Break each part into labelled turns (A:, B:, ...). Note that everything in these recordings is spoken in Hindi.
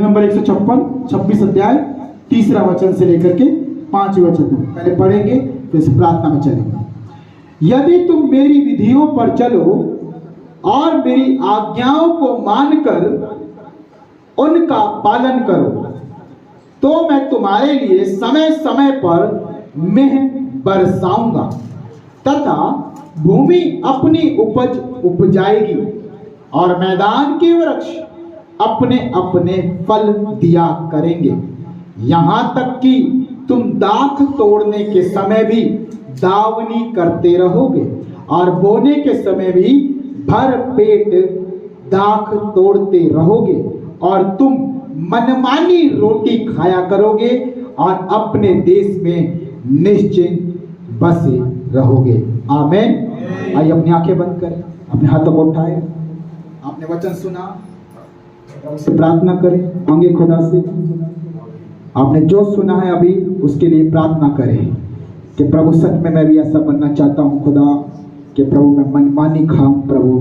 A: नंबर 156, 26 अध्याय, तीसरा वचन से लेकर के 5वें वचन तक पहले पढ़ेंगे, फिर से प्रार्थना में चलेंगे। यदि तुम मेरी विधियों पर चलो और मेरी आज्ञाओं को मानकर उनका पालन करो, तो मैं तुम्हारे लिए समय समय पर मेह बरसाऊंगा तथा भूमि अपनी उपज उपजाएगी और मैदान के वृक्ष अपने अपने फल दिया करेंगे। यहां तक कि तुम दाख तोड़ने के समय भी दावनी करते रहोगे और बोने के समय भी भर पेट दाख तोड़ते रहोगे, और तुम मनमानी रोटी खाया करोगे और अपने देश में निश्चिंत बसे रहोगे। आमीन। आइए अपनी आंखें बंद करें, अपने हाथों को उठाएं। आपने वचन सुना, उससे प्रार्थना करें, मांगे खुदा से। आपने जो सुना है अभी उसके लिए प्रार्थना करें कि प्रभु सच में मैं भी ऐसा बनना चाहता हूँ खुदा, कि प्रभु मैं मनमानी खाऊं प्रभु,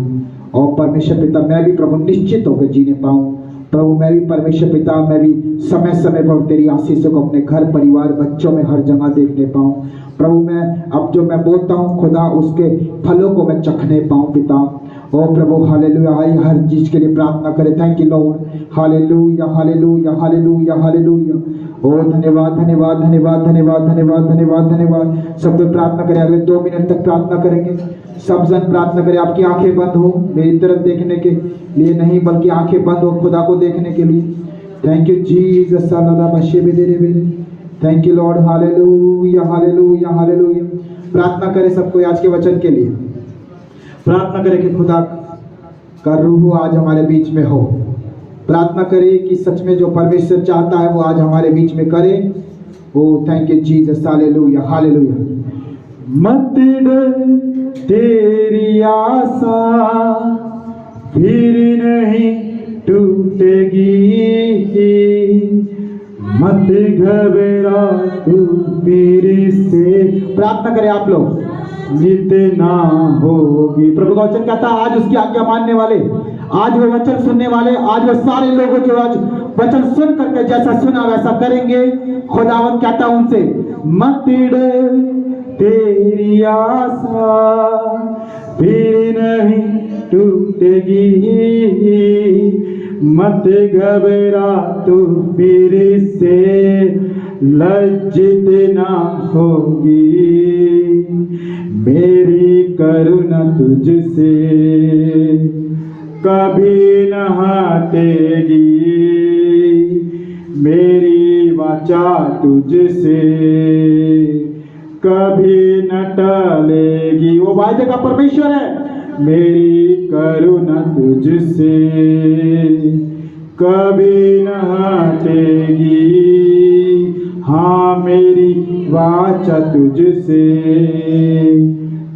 A: और परमेश्वर पिता मैं भी प्रभु निश्चित होकर जीने पाऊं प्रभु। मैं भी परमेश्वर पिता, मैं भी समय समय पर तेरी आशीषों को अपने घर परिवार बच्चों में हर जगह देखने पाऊं प्रभु। मैं अब जो मैं बोलता हूं खुदा, उसके फलों को मैं चखने पाऊं पिता। ओ प्रभु हालेलुया। आई हर चीज के लिए प्रार्थना करें। Thank you Lord. Hallelujah hallelujah hallelujah hallelujah. ओ धन्यवाद धन्यवाद धन्यवाद धन्यवाद धन्यवाद धन्यवाद धन्यवाद। सब लोग प्रार्थना करें, अगले 2 मिनट तक प्रार्थना करेंगे। सब जन प्रार्थना करें। आपकी आंखें बंद हो, मेरी तरफ देखने के लिए नहीं, बल्कि आंखें बंद हो खुदा को देखने के लिए। Thank you Jesus. Thank you Lord. Hallelujah hallelujah hallelujah. प्रार्थना करें सबको आज के वचन के लिए। प्रार्थना करें कि खुदा का रूह आज हमारे बीच में हो। प्रार्थना करें कि सच में जो परमेश्वर चाहता है वो आज हमारे बीच में करे। ओ thank you Jesus. Hallelujah hallelujah. मत डर तेरी आशा फिर नहीं टूटेगी, मत घबरा तू फिर से। प्रार्थना करें आप लोग। जितना होगी, प्रभु का वचन कहता है आज उसकी आज्ञा मानने वाले, आज वो वचन सुनने वाले, आज वो सारे लोगों जो आज वचन सुन करके जैसा सुना वैसा करेंगे। खुदावंद कहता है उनसे, मत डर तेरी आशा फिर नहीं टूटेगी, मत घबरा तू फिर से लज्जित ना होगी। मेरी करुणा तुझसे कभी न हटेगी, मेरी वाचा तुझसे कभी न टलेगी। वो वायदे का परमेश्वर है। मेरी करुणा तुझसे कभी न हटेगी, हाँ मेरी वाचा तुझसे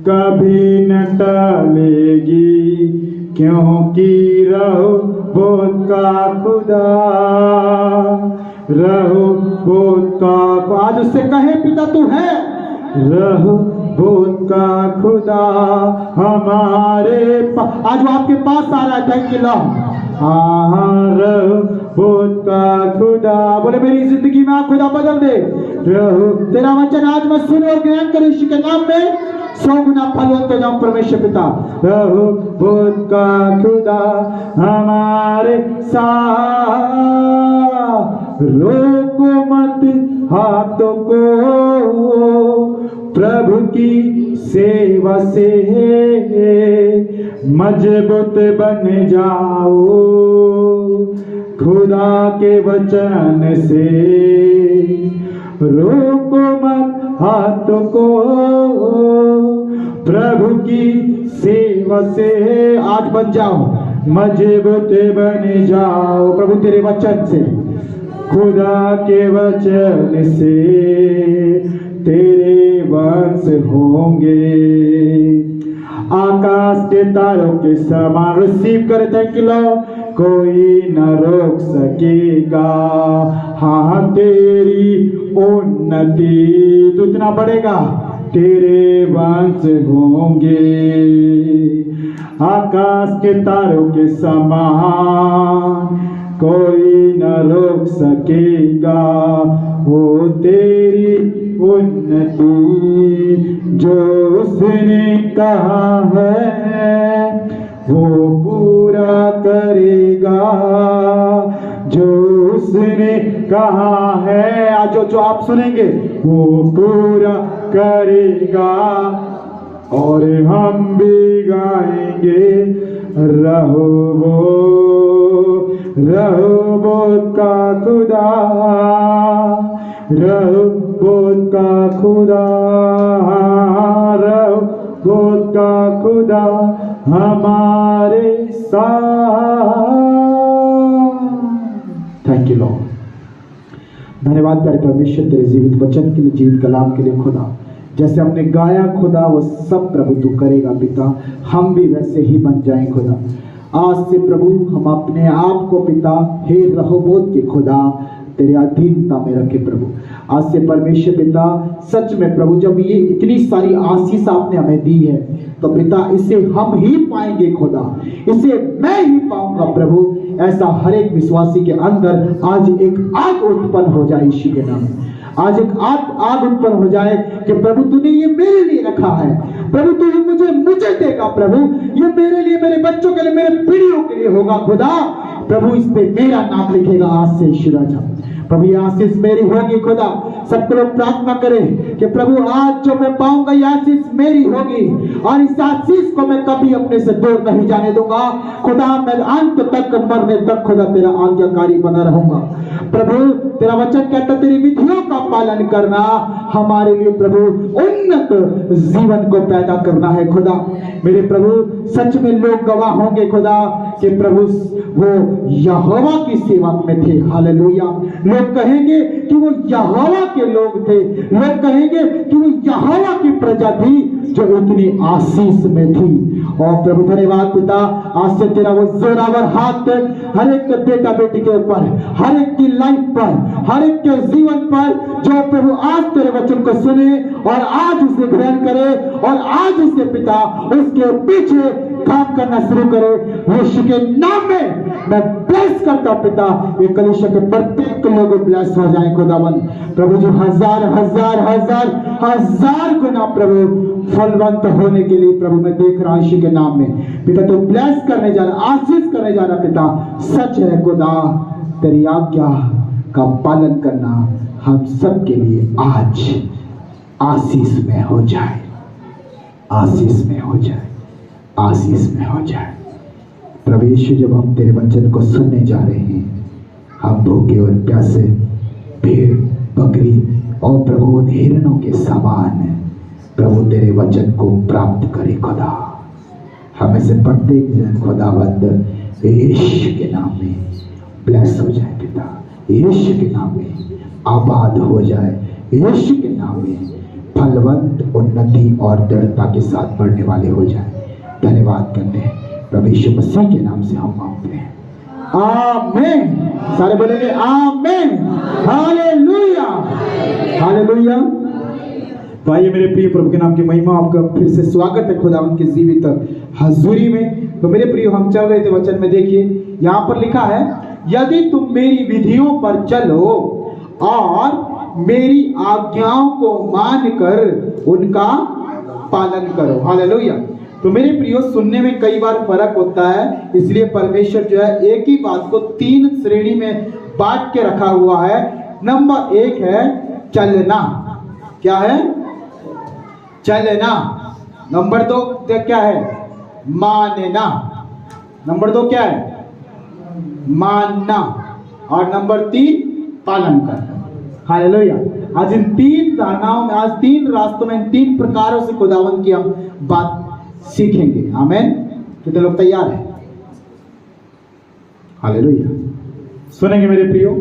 A: कभी न टलेगी, क्योंकि रहो बहुत का खुदा, रहो बहुत का। आज उससे कहे पिता तू है, रहो बहुत का खुदा हमारे आज वो आपके पास आ रहा है। Thank you Lord. हाँ रहो बहुत का खुदा। बोले मेरी जिंदगी में आप खुदा बदल दे। रहो तेरा वचन आज मैं सुन और ज्ञान कर यीशु के नाम में 100 गुना फलवंत हो जाऊं परमेश्वर पिता। रहो बहुत का खुदा हमारे साथ, रोको मत हाथों को प्रभु की सेवा से, मजबूत बन जाओ खुदा के वचन से। रोको मत हाथों को प्रभु की सेवा से। आज बन जाओ, मजबूत बन जाओ प्रभु तेरे वचन से, खुदा के वचन से तेरे वंश होंगे आकाश के तारों के समान। रिसीव करे। Thank you Lord. कोई न रोक सकेगा हाँ तेरी उन्नति, तू इतना बढ़ेगा तेरे वंश होंगे आकाश के तारों के समान, कोई न रोक सकेगा वो तेरी उन्नति। जो उसने कहा है वो पूरा करेगा, जो उसने कहा है आज जो आप सुनेंगे वो पूरा करेगा। और हम भी गाएंगे रहोबोत का खुदा, रहोबोत का खुदा, रहोबोत का खुदा हमारे साथ। Thank you Lord. धन्यवाद प्यारे परमेश्वर तेरे जीवित वचन के लिए, जीवित कलाम के लिए खुदा। जैसे हमने गाया खुदा वो सब प्रभु तू करेगा पिता, हम भी वैसे ही बन जाएं खुदा। आज से प्रभु हम अपने आप को पिता हे रहोबोत के खुदा तेरे अधीनता में रखे प्रभु। आज से परमेश्वर पिता सच में प्रभु जब ये इतनी सारी आशीष आपने हमें दी है तो पिता इसे हम ही पाएंगे खुदा, इसे मैं ही पाऊंगा प्रभु। ऐसा हर एक विश्वासी के अंदर आज एक आग उत्पन्न हो जाए यीशु के नाम में। आज एक आग उत्पन्न हो जाए कि प्रभु तूने ये मेरे लिए रखा है, प्रभु तू मुझे देगा प्रभु, ये मेरे लिए, मेरे बच्चों के लिए, मेरे पीढ़ियों के लिए होगा खुदा। प्रभु इस पे मेरा नाम लिखेगा आज से यीशु राजा। प्रभु ये आशीष मेरी होगी खुदा। सबको लोग प्रार्थना करें कि प्रभु आज जो मैं पाऊंगा ये आशीष मेरी होगी और इस आशीष को मैं कभी अपने से दूर नहीं जाने दूंगा खुदा। मैं अंत तक मरने तक खुदा तेरा आज्ञाकारी बना रहूंगा प्रभु। तेरा वचन कहता तेरी विधियों का पालन करना हमारे लिए प्रभु उन्नत जीवन को पैदा करना है खुदा। मेरे प्रभु सच में लोग गवाह होंगे खुदा कि प्रभु वो यहोवा की सेवा में थे। हालेलुया। लोग कहेंगे कि वो यहोवा के लोग थे, लोग कहेंगे कि वो यहोवा की प्रजा थी जो इतनी आशीष में थी। और प्रभु धन्यवाद पिता, आज से तेरा वो जोरावर हाथ हर एक बेटा बेटी के ऊपर, हर एक की लाइफ पर, हर एक के जीवन पर, जो प्रभु आज तेरे वचन को सुने और आज उसे ग्रहण करे और आज उसे पिता उसके पीछे काम करना शुरू करे। यीशु के नाम में मैं ब्लेस करता पिता, ये कलीसिया के प्रत्येक लोग ब्लेस हो जाए खुदावन। प्रभु जो हजार हजार हजार हजार गुना प्रभु फलवंत होने के लिए प्रभु मैं देख रहा हूं यीशु के नाम में पिता। तो ब्लेस करने जा रहा, आशीष करने जा रहा पिता। सच है खुदा तेरी आज्ञा का पालन करना हम सब के लिए आज आशीष में हो जाए, आशीष में हो जाए, आशीष में हो जाए प्रभु यीशु। जब हम तेरे वचन को सुनने जा रहे हैं, हम भूखे और प्यासे भेड़ बकरी और प्रभु उन हिरणों के समान प्रभु तेरे वचन को प्राप्त करे खुदा। हमें से प्रत्येक जन खुदावंद यीशु के नाम में ब्लेस हो जाए पिता, यीशु के नाम में आबाद हो जाए, यीशु के नाम में फलवंत उन्नति और दृढ़ता के साथ बढ़ने वाले हो जाए। धन्यवाद करते हैं प्रभु यीशु मसीह के नाम से हम मांगते हैं, आमीन। सारे बोलेंगे आमीन, हालेलुया, हालेलुया। तो आइए मेरे प्रिय प्रभु के नाम की महिमा, आपका फिर से स्वागत है खुदावंद की जीवित हजूरी में। तो मेरे प्रिय हम चल रहे थे वचन में, देखिए यहाँ पर लिखा है यदि तुम मेरी विधियों पर चलो और मेरी आज्ञाओं को मानकर उनका पालन करो। हालेलुया। तो मेरे प्रियो सुनने में कई बार फर्क होता है, इसलिए परमेश्वर जो है एक ही बात को तीन श्रेणी में बांट के रखा हुआ है। नंबर एक है चलना, क्या है? चलना। नंबर दो क्या है? मानना। नंबर दो क्या है? मानना। और नंबर तीन पालन करना। हालेलुया। आज इन तीन धारणाओं में, आज तीन रास्तों में, इन तीन प्रकारों से खुदावंद की हम बात सीखेंगे। आमीन। कितने लोग तैयार हैं? हालेलुया। सुनेंगे मेरे प्रियो।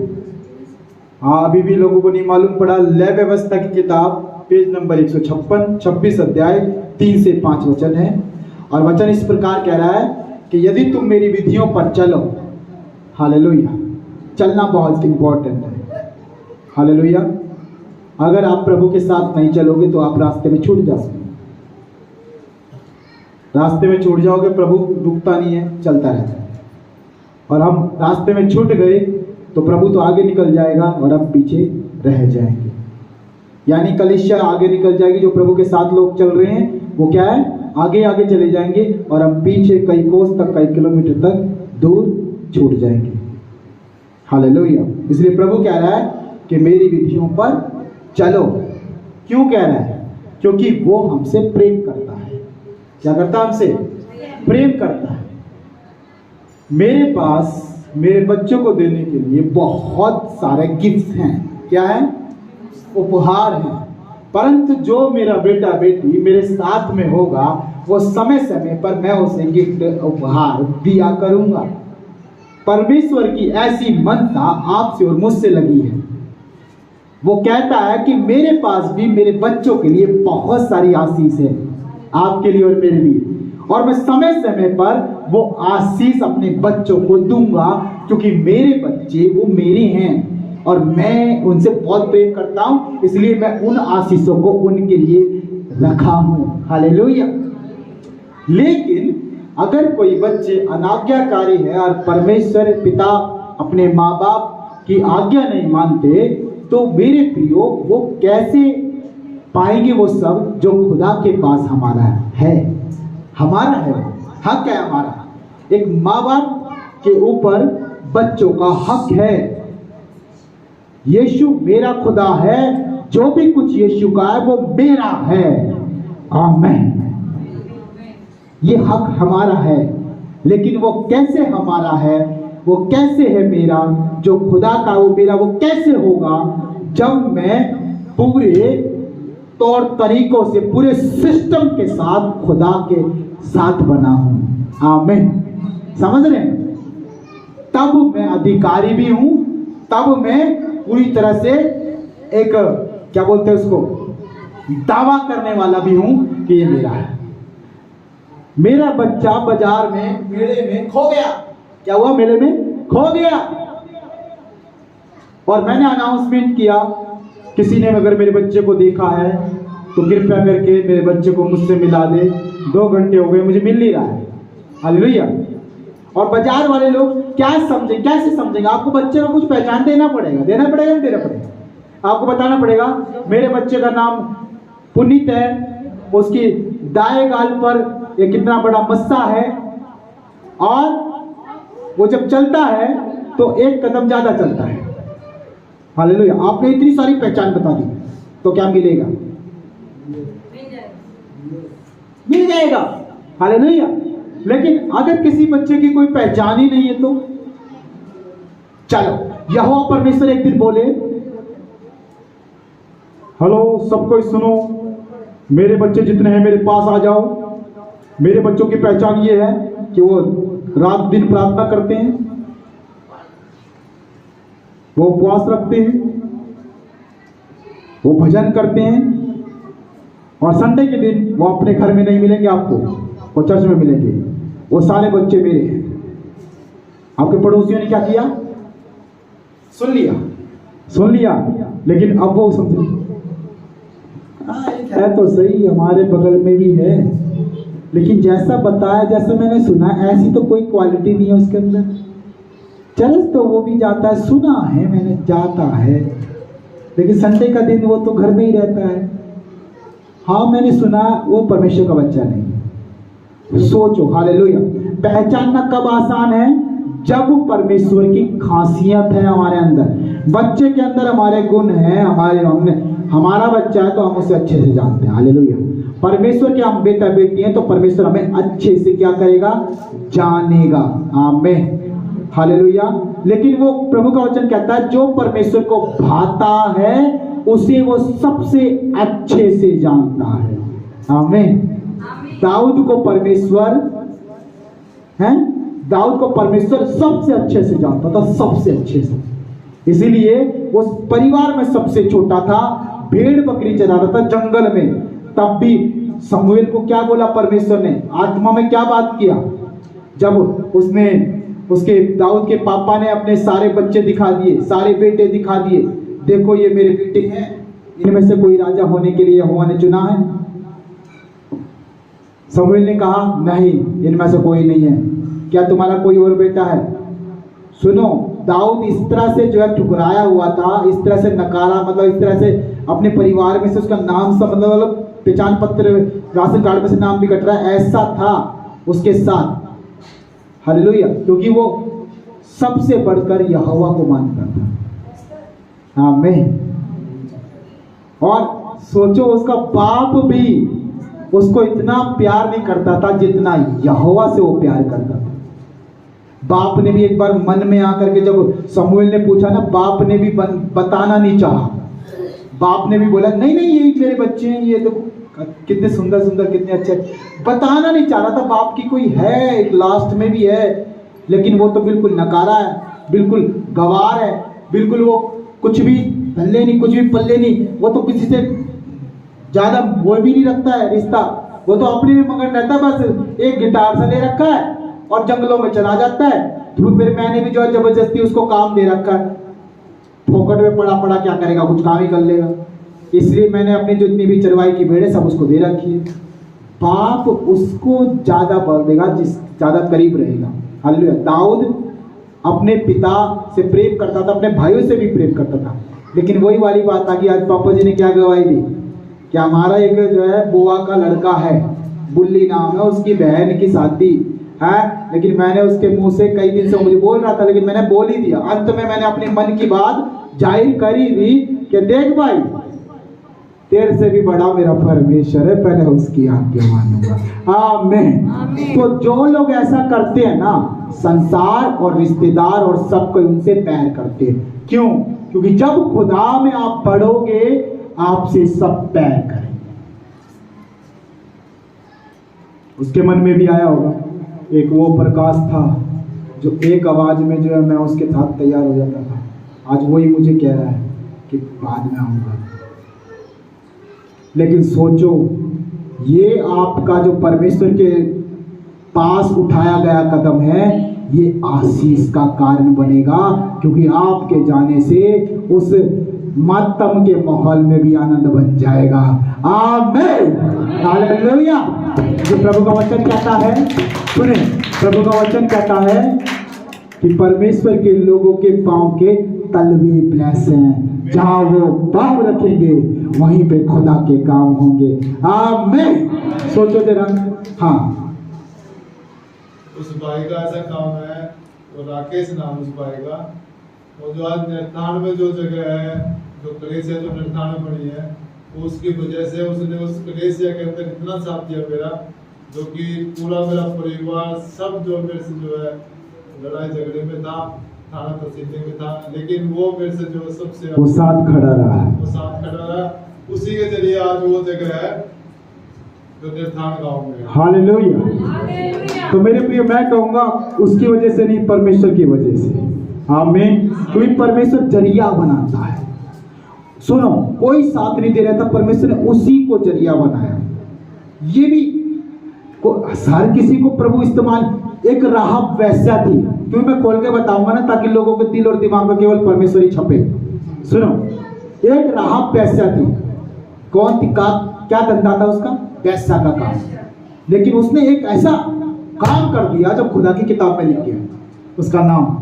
A: हाँ, अभी भी लोगों को नहीं मालूम पड़ा, लय व्यवस्था की किताब पेज नंबर 156, 26 अध्याय 3 से 5 वचन है। और वचन इस प्रकार कह रहा है कि यदि तुम मेरी विधियों पर चलो। हालेलुया। चलना बहुत इंपॉर्टेंट है। हालेलुया। अगर आप प्रभु के साथ नहीं चलोगे तो आप रास्ते में छूट जाओगे, रास्ते में छूट जाओगे। प्रभु रुकता नहीं है, चलता रहता है। और हम रास्ते में छूट गए तो प्रभु तो आगे निकल जाएगा और हम पीछे रह जाएंगे। यानी कलीसिया आगे निकल जाएगी, जो प्रभु के साथ लोग चल रहे हैं वो क्या है, आगे आगे चले जाएंगे और हम पीछे कई कोस तक, कई किलोमीटर तक दूर छूट जाएंगे। हालेलुया। इसलिए प्रभु कह रहा है कि मेरी विधियों पर चलो। क्यों कह रहा है? क्योंकि वो हमसे प्रेम करता है। क्या करता है? हमसे प्रेम करता है। मेरे पास मेरे बच्चों को देने के लिए बहुत सारे गिफ्ट हैं। क्या है? उपहार हैं। परंतु जो मेरा बेटा बेटी मेरे साथ में होगा वो समय समय पर मैं उसे गिफ्ट उपहार दिया करूंगा। परमेश्वर की ऐसी मनता आपसे और मुझसे लगी है। वो कहता है कि मेरे पास भी मेरे बच्चों के लिए बहुत सारी आशीष है, आपके लिए और मेरे लिए, और मैं समय समय पर वो आशीष अपने बच्चों को दूंगा, क्योंकि मेरे बच्चे वो मेरे हैं और मैं उनसे बहुत प्रेम करता हूं। इसलिए मैं उन आशीषों को उनके लिए रखा हूं। हालेलुया। लेकिन अगर कोई बच्चे अनाज्ञाकारी है और परमेश्वर पिता अपने माँ बाप की आज्ञा नहीं मानते, तो मेरे प्रियो वो कैसे पाएंगे वो सब जो खुदा के पास हमारा है? हमारा है, हक है हमारा। एक माँ बाप के ऊपर बच्चों का हक है। यीशु मेरा खुदा है, जो भी कुछ यीशु का है वो मेरा है। आमीन। ये हक हमारा है। लेकिन वो कैसे हमारा है, वो कैसे है मेरा? जो खुदा का वो मेरा, वो कैसे होगा? जब मैं पूरे तौर तरीकों से, पूरे सिस्टम के साथ खुदा के साथ बना हूं। आमीन। समझ रहे हैं? तब मैं अधिकारी भी हूं, तब मैं पूरी तरह से एक, क्या बोलते हैं उसको, दावा करने वाला भी हूं कि ये मेरा है। मेरा बच्चा बाजार में, मेले में खो गया। क्या हुआ? मेले में खो गया और मैंने अनाउंसमेंट किया, किसी ने अगर मेरे बच्चे को देखा है तो कृपया करके मेरे बच्चे को मुझसे मिला दे। 2 घंटे हो गए, मुझे मिल नहीं रहा है। हालेलुया। और बाजार वाले लोग क्या समझे, कैसे समझेंगे? आपको बच्चे को कुछ पहचान देना पड़ेगा, देना पड़ेगा, आपको बताना पड़ेगा मेरे बच्चे का नाम पुनीत है, उसकी दाएं गाल पर ये कितना बड़ा मस्सा है, और वो जब चलता है तो 1 कदम ज्यादा चलता है। हालेलुया। आपने इतनी सारी पहचान बता दी तो क्या मिलेगा? मिल जाएगा। हालेलुया। लेकिन अगर किसी बच्चे की कोई पहचान ही नहीं है तो चलो, यहोवा परमेश्वर एक दिन बोले, हेलो सबको सुनो, मेरे बच्चे जितने हैं मेरे पास आ जाओ। मेरे बच्चों की पहचान ये है कि वो रात दिन प्रार्थना करते हैं, वो उपवास रखते हैं, वो भजन करते हैं, और संडे के दिन वो अपने घर में नहीं मिलेंगे आपको, वो चर्च में मिलेंगे। वो सारे बच्चे मेरे हैं। आपके पड़ोसियों ने क्या किया? सुन लिया, लेकिन अब वो समझे, एक है तो सही, हमारे बगल में भी है, लेकिन जैसा बताया, जैसा मैंने सुना, ऐसी तो कोई क्वालिटी नहीं है उसके अंदर। चर्च तो वो भी जाता है, सुना है मैंने, जाता है, लेकिन संडे का दिन वो तो घर में ही रहता है। हाँ मैंने सुना, वो परमेश्वर का बच्चा नहीं। सोचो। हालेलुया। पहचानना कब आसान है? जब परमेश्वर की खासियत है हमारे अंदर। बच्चे के अंदर हमारे गुण हैं, हमारा बच्चा है तो हम उसे अच्छे से जानते हैं। हालेलुया। परमेश्वर के हम बेटा बेटी हैं तो परमेश्वर हमें अच्छे से क्या करेगा? जानेगा। आमीन। हालेलुया। लेकिन वो प्रभु का वचन कहता है, जो परमेश्वर को भाता है उसे वो सबसे अच्छे से जानता है। आमीन। दाऊद को परमेश्वर सबसे अच्छे से जानता था, सबसे अच्छे से। इसीलिए वो परिवार में सबसे छोटा था, भेड़ बकरी चरा रहा था जंगल में। तब भी शमूएल को क्या बोला परमेश्वर ने? आत्मा में क्या बात किया? जब उसने, उसके दाऊद के पापा ने अपने सारे बच्चे दिखा दिए, सारे बेटे दिखा दिए, देखो ये मेरे बेटे हैं, इनमें से कोई राजा होने के लिए यहोवा ने चुना है। शमूएल ने कहा, नहीं, इनमें से कोई नहीं है। क्या तुम्हारा कोई और बेटा है? सुनो, दाऊद इस तरह से जो है ठुकराया हुआ था, इस तरह से नकारा, मतलब इस तरह से अपने परिवार में से उसका नाम सब मतलब पहचान पत्र राशन कार्ड में से नाम भी कट रहा है, ऐसा था उसके साथ। हालेलुया। क्योंकि वो सबसे बढ़कर यहोवा को मानता था। आमीन। और सोचो, उसका बाप भी उसको इतना प्यार नहीं करता था जितना यहोवा से वो प्यार करता था। बाप ने भी एक बार मन में आकर के, जब शमूएल ने पूछा ना, बाप ने भी बताना नहीं चाहा। बाप ने भी बोला नहीं नहीं ये मेरे बच्चे हैं, ये तो कितने सुंदर सुंदर, कितने अच्छे, बताना नहीं चाह रहा था बाप की कोई है, लास्ट में भी है, लेकिन वो तो बिल्कुल नकारा है, बिल्कुल गवार है, बिल्कुल वो कुछ भी पल्ले नहीं, कुछ भी पल्ले नहीं, वो तो किसी से ज्यादा वो भी नहीं रखता है रिश्ता, वो तो अपने में मगन रहता है, बस एक गिटार से ले रखा है और जंगलों में चला जाता है। तो फिर मैंने भी जो है जबरदस्ती उसको काम दे रखा है, फोकट में पड़ा पड़ा क्या करेगा, कुछ काम ही कर लेगा, इसलिए मैंने अपनी जितनी भी चरवाई की भेड़ें सब उसको दे रखी है। बाप उसको ज्यादा बल देगा जिस ज्यादा करीब रहेगा। हालेलुया। दाऊद अपने पिता से प्रेम करता था, अपने भाइयों से भी प्रेम करता था, लेकिन वही वाली बात आ गई, आज पापा जी ने क्या गवाही दी कि हमारा एक जो है बुआ का लड़का है, बुल्ली नाम है, उसकी बहन की शादी है, लेकिन मैंने उसके मुंह से कई दिन से मुझे बोल रहा था, लेकिन मैंने बोल ही दिया। अंत में मैंने अपने मन की बात जाहिर कर ही दी कि देख भाई, तेरे से भी बड़ा मेरा परमेश्वर है, पहले उसकी आज्ञा मानूंगा। आमीन। तो जो लोग ऐसा करते हैं ना, संसार और रिश्तेदार और सब कोई उनसे प्यार करते हैं। क्यों? क्योंकि जब खुदा में आप पढ़ोगे, आपसे सब प्यार करेंगे। उसके मन में भी आया होगा, एक वो प्रकाश था जो एक आवाज में जो है मैं उसके साथ तैयार हो जाता था, आज वही मुझे कह रहा है कि बाद में आऊंगा। लेकिन सोचो, ये आपका जो परमेश्वर के पास उठाया गया कदम है, ये आशीष का कारण बनेगा, क्योंकि आपके जाने से उस मातम के माहौल में भी आनंद बन जाएगा। आमीन। हालेलुया। जो प्रभु का वचन कहता है, सुने, प्रभु का वचन कहता है कि परमेश्वर के लोगों के पांव के तलवे ब्लेस हैं, जहां वो पांव रखेंगे वहीं पे खुदा के काम होंगे। आमीन। सोचो जरा। हाँ,
B: उस भाई का ऐसा काम है, वो राकेश नाम उस भाई का, वो जो आज निर्धान में जो जगह है, जो कलेसिया जो निर्धान में बनी है, उसकी वजह से उसने उस कलेसिया के अंदर इतना साथ दिया मेरा, जो कि पूरा मेरा परिवार सब जो मेरे से जो है लड़ाई झगड़े में था, थाना तहसील में था, लेकिन वो मेरे से जो सबसे
A: वो साथ खड़ा रहा,
B: वो साथ खड़ा रहा। उसी के जरिए आज वो जगह है जो निर्धान गांव में।
A: हालेलुया। तो मेरे प्रिय, मैं कहूंगा उसकी वजह से नहीं, परमेश्वर की वजह से। आमीन। क्योंकि परमेश्वर जरिया बनाता है। सुनो, कोई साथ नहीं दे रहा था, परमेश्वर ने उसी को जरिया बनाया। ये भी हर किसी को प्रभु इस्तेमाल, एक राहब वैसा थी, क्योंकि मैं खोल के बताऊंगा ना, ताकि लोगों के दिल और दिमाग में केवल परमेश्वर ही छपे। सुनो, एक राहब वैसा थी। कौन थी? क्या धंधा था उसका? वैसा का काम। लेकिन उसने एक ऐसा काम कर दिया जो खुदा की किताब में लिख गया। उसका नाम,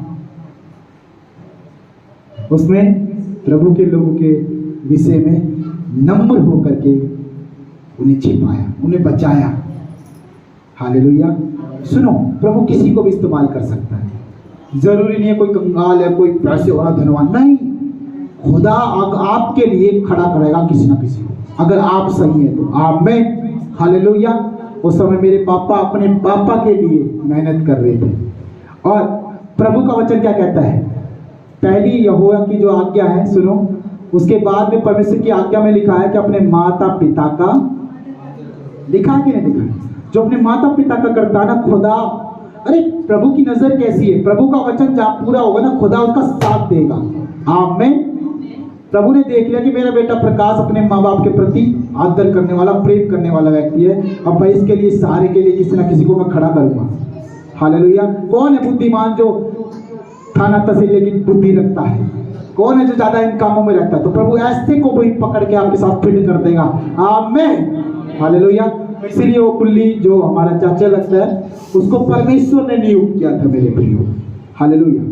A: उसने प्रभु के लोगों के विषय में नम्र होकर के उन्हें छिपाया, उन्हें बचाया। हालेलुया। सुनो, प्रभु किसी को भी इस्तेमाल कर सकता है। जरूरी नहीं है कोई कंगाल है, कोई पैसे वाला धनवान, नहीं। खुदा आपके लिए खड़ा करेगा किसी ना किसी को, अगर आप सही है तो। आमीन। हालेलुया। उस समय मेरे पापा अपने पापा के लिए मेहनत कर रहे थे, और प्रभु का वचन क्या कहता है? पहली यहोवा की जो आज्ञा है, सुनो, उसके बाद में परमेश्वर की आज्ञा में लिखा है कि अपने माता पिता का, लिखा है कि नहीं लिखा है? जो अपने माता पिता का करता है ना, खुदा, अरे प्रभु की नजर कैसी है? प्रभु का वचन जब पूरा होगा ना, खुदा उसका साथ देगा। आमीन। प्रभु ने देख लिया कि मेरा बेटा प्रकाश अपने माँ बाप के प्रति आदर करने वाला, प्रेम करने वाला व्यक्ति है, अब भाई इसके लिए, सहारे के लिए किसी ना किसी को मैं खड़ा करूंगा। हालेलुया। कौन है बुद्धिमान जो थाना तहसील की बुद्धि रखता है? कौन है जो ज्यादा इन कामों में रहता है? तो प्रभु ऐसे को भी पकड़ के आपके साथ फिट कर देगा। आमीन। हालेलुया। इसलिए वो कुल्ली जो हमारा चाचा लगता है, उसको परमेश्वर ने नियुक्त किया था मेरे प्रियो। हालेलुया।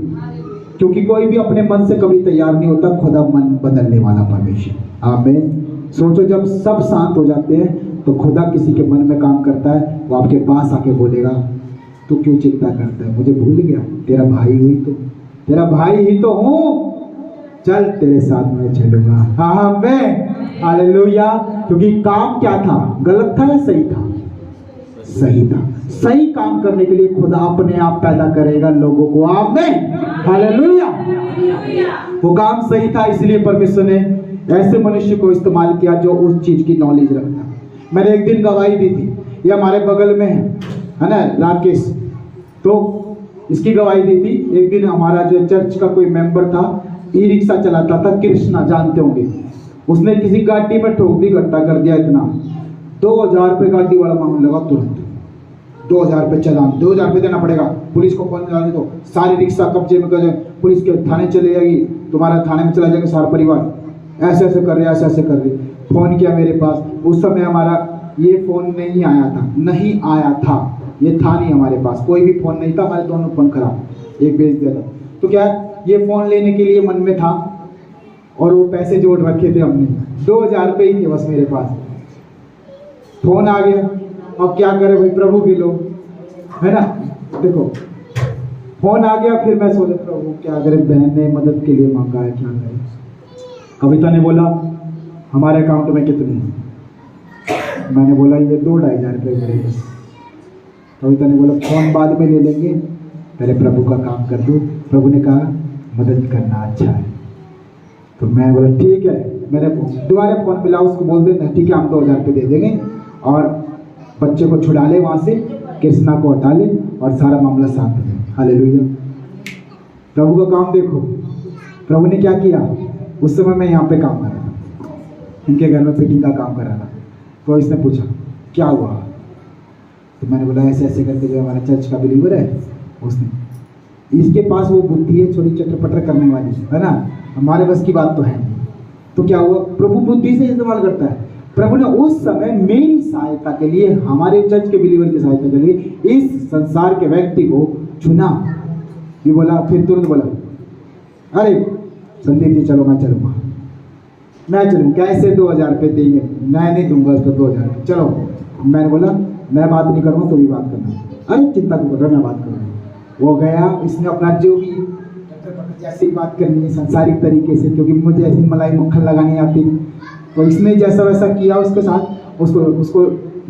A: क्योंकि कोई भी अपने मन से कभी तैयार नहीं होता, खुदा मन बदलने वाला परमेश्वर। आमीन। सोचो जब सब शांत हो जाते हैं तो खुदा किसी के मन में काम करता है, वो आपके पास आके बोलेगा तू क्यों चिंता करता है, मुझे भूल गया, तेरा भाई हुई तो, तेरा भाई ही तो हूँ, चल तेरे साथ मैं चलूंगा। आमीन, हालेलुया। क्योंकि काम क्या था, गलत था या सही था? सही था। सही काम करने के लिए खुदा अपने आप पैदा करेगा लोगों को। आमीन, हालेलुया। वो काम सही था, इसलिए परमेश्वर ने ऐसे मनुष्य को इस्तेमाल किया जो उस चीज की नॉलेज रखता। मैंने एक दिन गवाही दी थी, ये हमारे बगल में है ना राकेश, तो इसकी गवाही दी थी। एक दिन हमारा जो चर्च का कोई मेंबर था, ई रिक्शा चलाता था, कृष्णा जानते होंगे, उसने किसी गाड़ी में ठोक दी, गड्ढा कर दिया इतना, 2000 रुपये गाड़ी वाला मांगने लगा तुरंत। 2000 रुपये चालान, 2000 रुपये देना पड़ेगा, पुलिस को फोन करा दो, सारी रिक्शा कब्जे में कर, पुलिस के थाने चले जाएगी, तुम्हारा थाने में चला जाएगा सारा परिवार। ऐसे ऐसे कर रहे, ऐसे ऐसे कर रहे। फोन किया मेरे पास, उस समय हमारा ये फोन नहीं आया था, ये था नहीं हमारे पास, कोई भी फोन नहीं था, हमारे दोनों फोन खराब, एक बेच दिया था। तो क्या ये फोन लेने के लिए मन में था, और वो पैसे जोड़ रखे थे हमने, 2000 रुपये ही थे बस मेरे पास। फोन आ गया, अब क्या करें भाई, प्रभु के लोग है ना, देखो फोन आ गया, फिर मैं सोचा प्रभु क्या करें, बहन ने मदद के लिए मांगा है, क्या करें। कविता ने बोला हमारे अकाउंट में कितने हैं, मैंने बोला ये 2-2,500 रुपये करेंगे। कविता ने बोला फोन बाद में ले लेंगे, पहले प्रभु का काम कर दो। प्रभु ने कहा मदद करना अच्छा है, तो मैं बोला ठीक है। मैंने दोबारा फोन मिला, उसको बोल देना ठीक है हम 2000 रुपये दे देंगे, और बच्चे को छुड़ा ले वहाँ से, कृष्णा को हटा ले, और सारा मामला शांत है। हालेलुया। प्रभु का काम देखो, प्रभु ने क्या किया। उस समय मैं यहाँ पे काम कर रहा था, इनके घर में फिटिंग का काम कर रहा था, तो इसने पूछा क्या हुआ, तो मैंने बोला ऐसे ऐसे करके जो हमारा चर्च का बिलीवर है, उसने, इसके पास वो बुद्धि है छोटी चटर पटर करने वाली, है ना, हमारे बस की बात तो है। तो क्या हुआ, प्रभु बुद्धि से इस्तेमाल करता है। प्रभु ने उस समय मेरी सहायता के लिए, हमारे चर्च के बिलीवर की सहायता के लिए इस संसार के व्यक्ति को चुना। ये बोला, फिर तुरंत बोला अरे संदीप जी चलो मैं चलूँगा, मैं चलूँ, कैसे 2000 रुपये देंगे, मैं नहीं दूंगा उसको 2000 रुपये, चलो। मैंने बोला मैं बात नहीं करूँगा, तो भी बात करना। अरे चिंता क्यों कर रहा, मैं बात करूँगा। वो गया, इसने अपना जो भी जैसी बात करनी है सांसारिक तरीके से, क्योंकि मुझे ऐसी मलाई मक्खन लगानी आती, तो इसने जैसा वैसा किया उसके साथ, उसको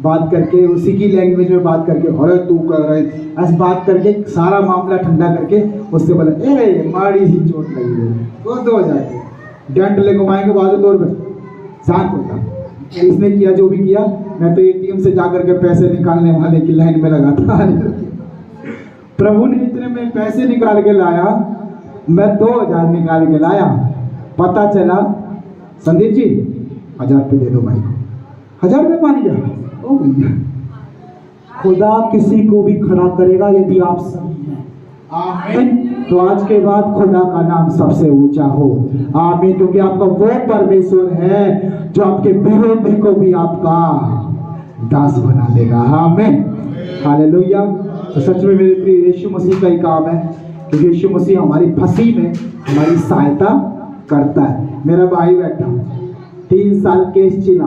A: बात करके, उसी की लैंग्वेज में बात करके, अरे तू कर रहे, ऐसे बात करके सारा मामला ठंडा करके उससे बोला अरे माड़ी सी चोट लगी है, वो 2000 डंट ले घुमाएंगे बाजू तौर पर, शांत होता। इसने किया जो भी किया, मैं तो ATM से जाकर के पैसे निकालने वाले की लाइन में लगा था। प्रभु ने इतने में पैसे निकाल के लाया, मैं 2000 निकाल के लाया, पता चला संदीप जी 1000 रुपये दे दो भाई को, 1000 रुपये मान गया। ओ भैया, खुदा किसी को भी खड़ा करेगा यदि आप सही हैं। आमीन। तो आज के बाद खुदा का नाम सबसे ऊंचा हो। आमीन। क्योंकि आपका वो परमेश्वर है जो आपके विरोधी को भी आपका दास बना देगा। आमीन, हालेलुया। तो सच में मेरे प्रिय यीशु मसीह का ही काम है, क्योंकि यीशु मसीह हमारी फंसी में हमारी सहायता करता है। मेरा भाई बैठा 3 साल केस चिला,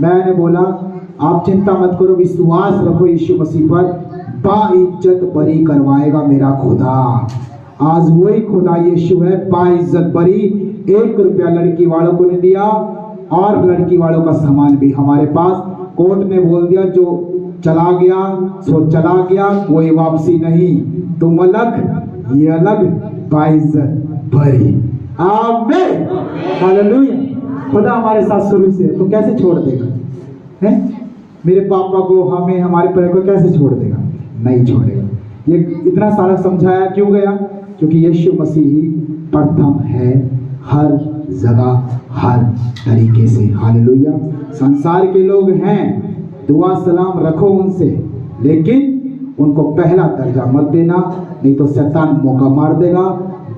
A: मैंने बोला आप चिंता मत करो, विश्वास रखो यीशु मसीह पर, बाइज्जत बरी करवाएगा मेरा खुदा। आज वही खुदा यीशु है, बाइज्जत बरी। 1 रुपया लड़की वालों को नहीं दिया, और लड़की वालों का सामान भी हमारे पास। कोर्ट ने बोल दिया जो चला गया सो चला गया, कोई वापसी नहीं, तुम अलग ये अलग, बाइज्जत बरी। आमीन, हालेलुया। खुदा हमारे साथ शुरू से, तो कैसे छोड़ देगा है? मेरे पापा को, हमें, हमारे परिवार को कैसे छोड़ देगा? नहीं छोड़ेगा। ये इतना सारा समझाया क्यों गया? क्योंकि यीशु मसीह ही प्रथम है हर जगह, हर तरीके से। हालेलुया। संसार के लोग हैं, दुआ सलाम रखो उनसे, लेकिन उनको पहला दर्जा मत देना, नहीं तो शैतान मौका मार देगा,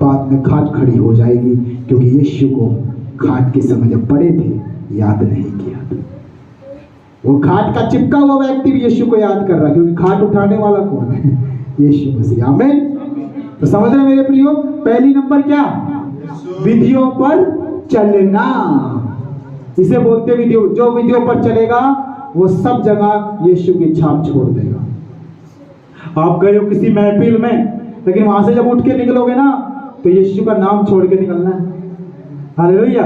A: बाद में खाट खड़ी हो जाएगी। क्योंकि यीशु को खाट के समय जब पड़े थे याद नहीं किया, वो खाट का चिपका हुआ व्यक्ति भी यीशु को याद कर रहा, क्योंकि खाट उठाने वाला कौन है? यीशु मसीह। आमीन। तो समझ रहे मेरे प्रियो, पहली नंबर क्या, विधियों पर चलना। इसे बोलते विधियों, जो विधियों पर चलेगा वो सब जगह यीशु की छाप छोड़ देगा। आप गए हो किसी महफिल में, लेकिन वहां से जब उठ के निकलोगे ना तो यीशु का नाम छोड़ के निकलना है। हालेलुया।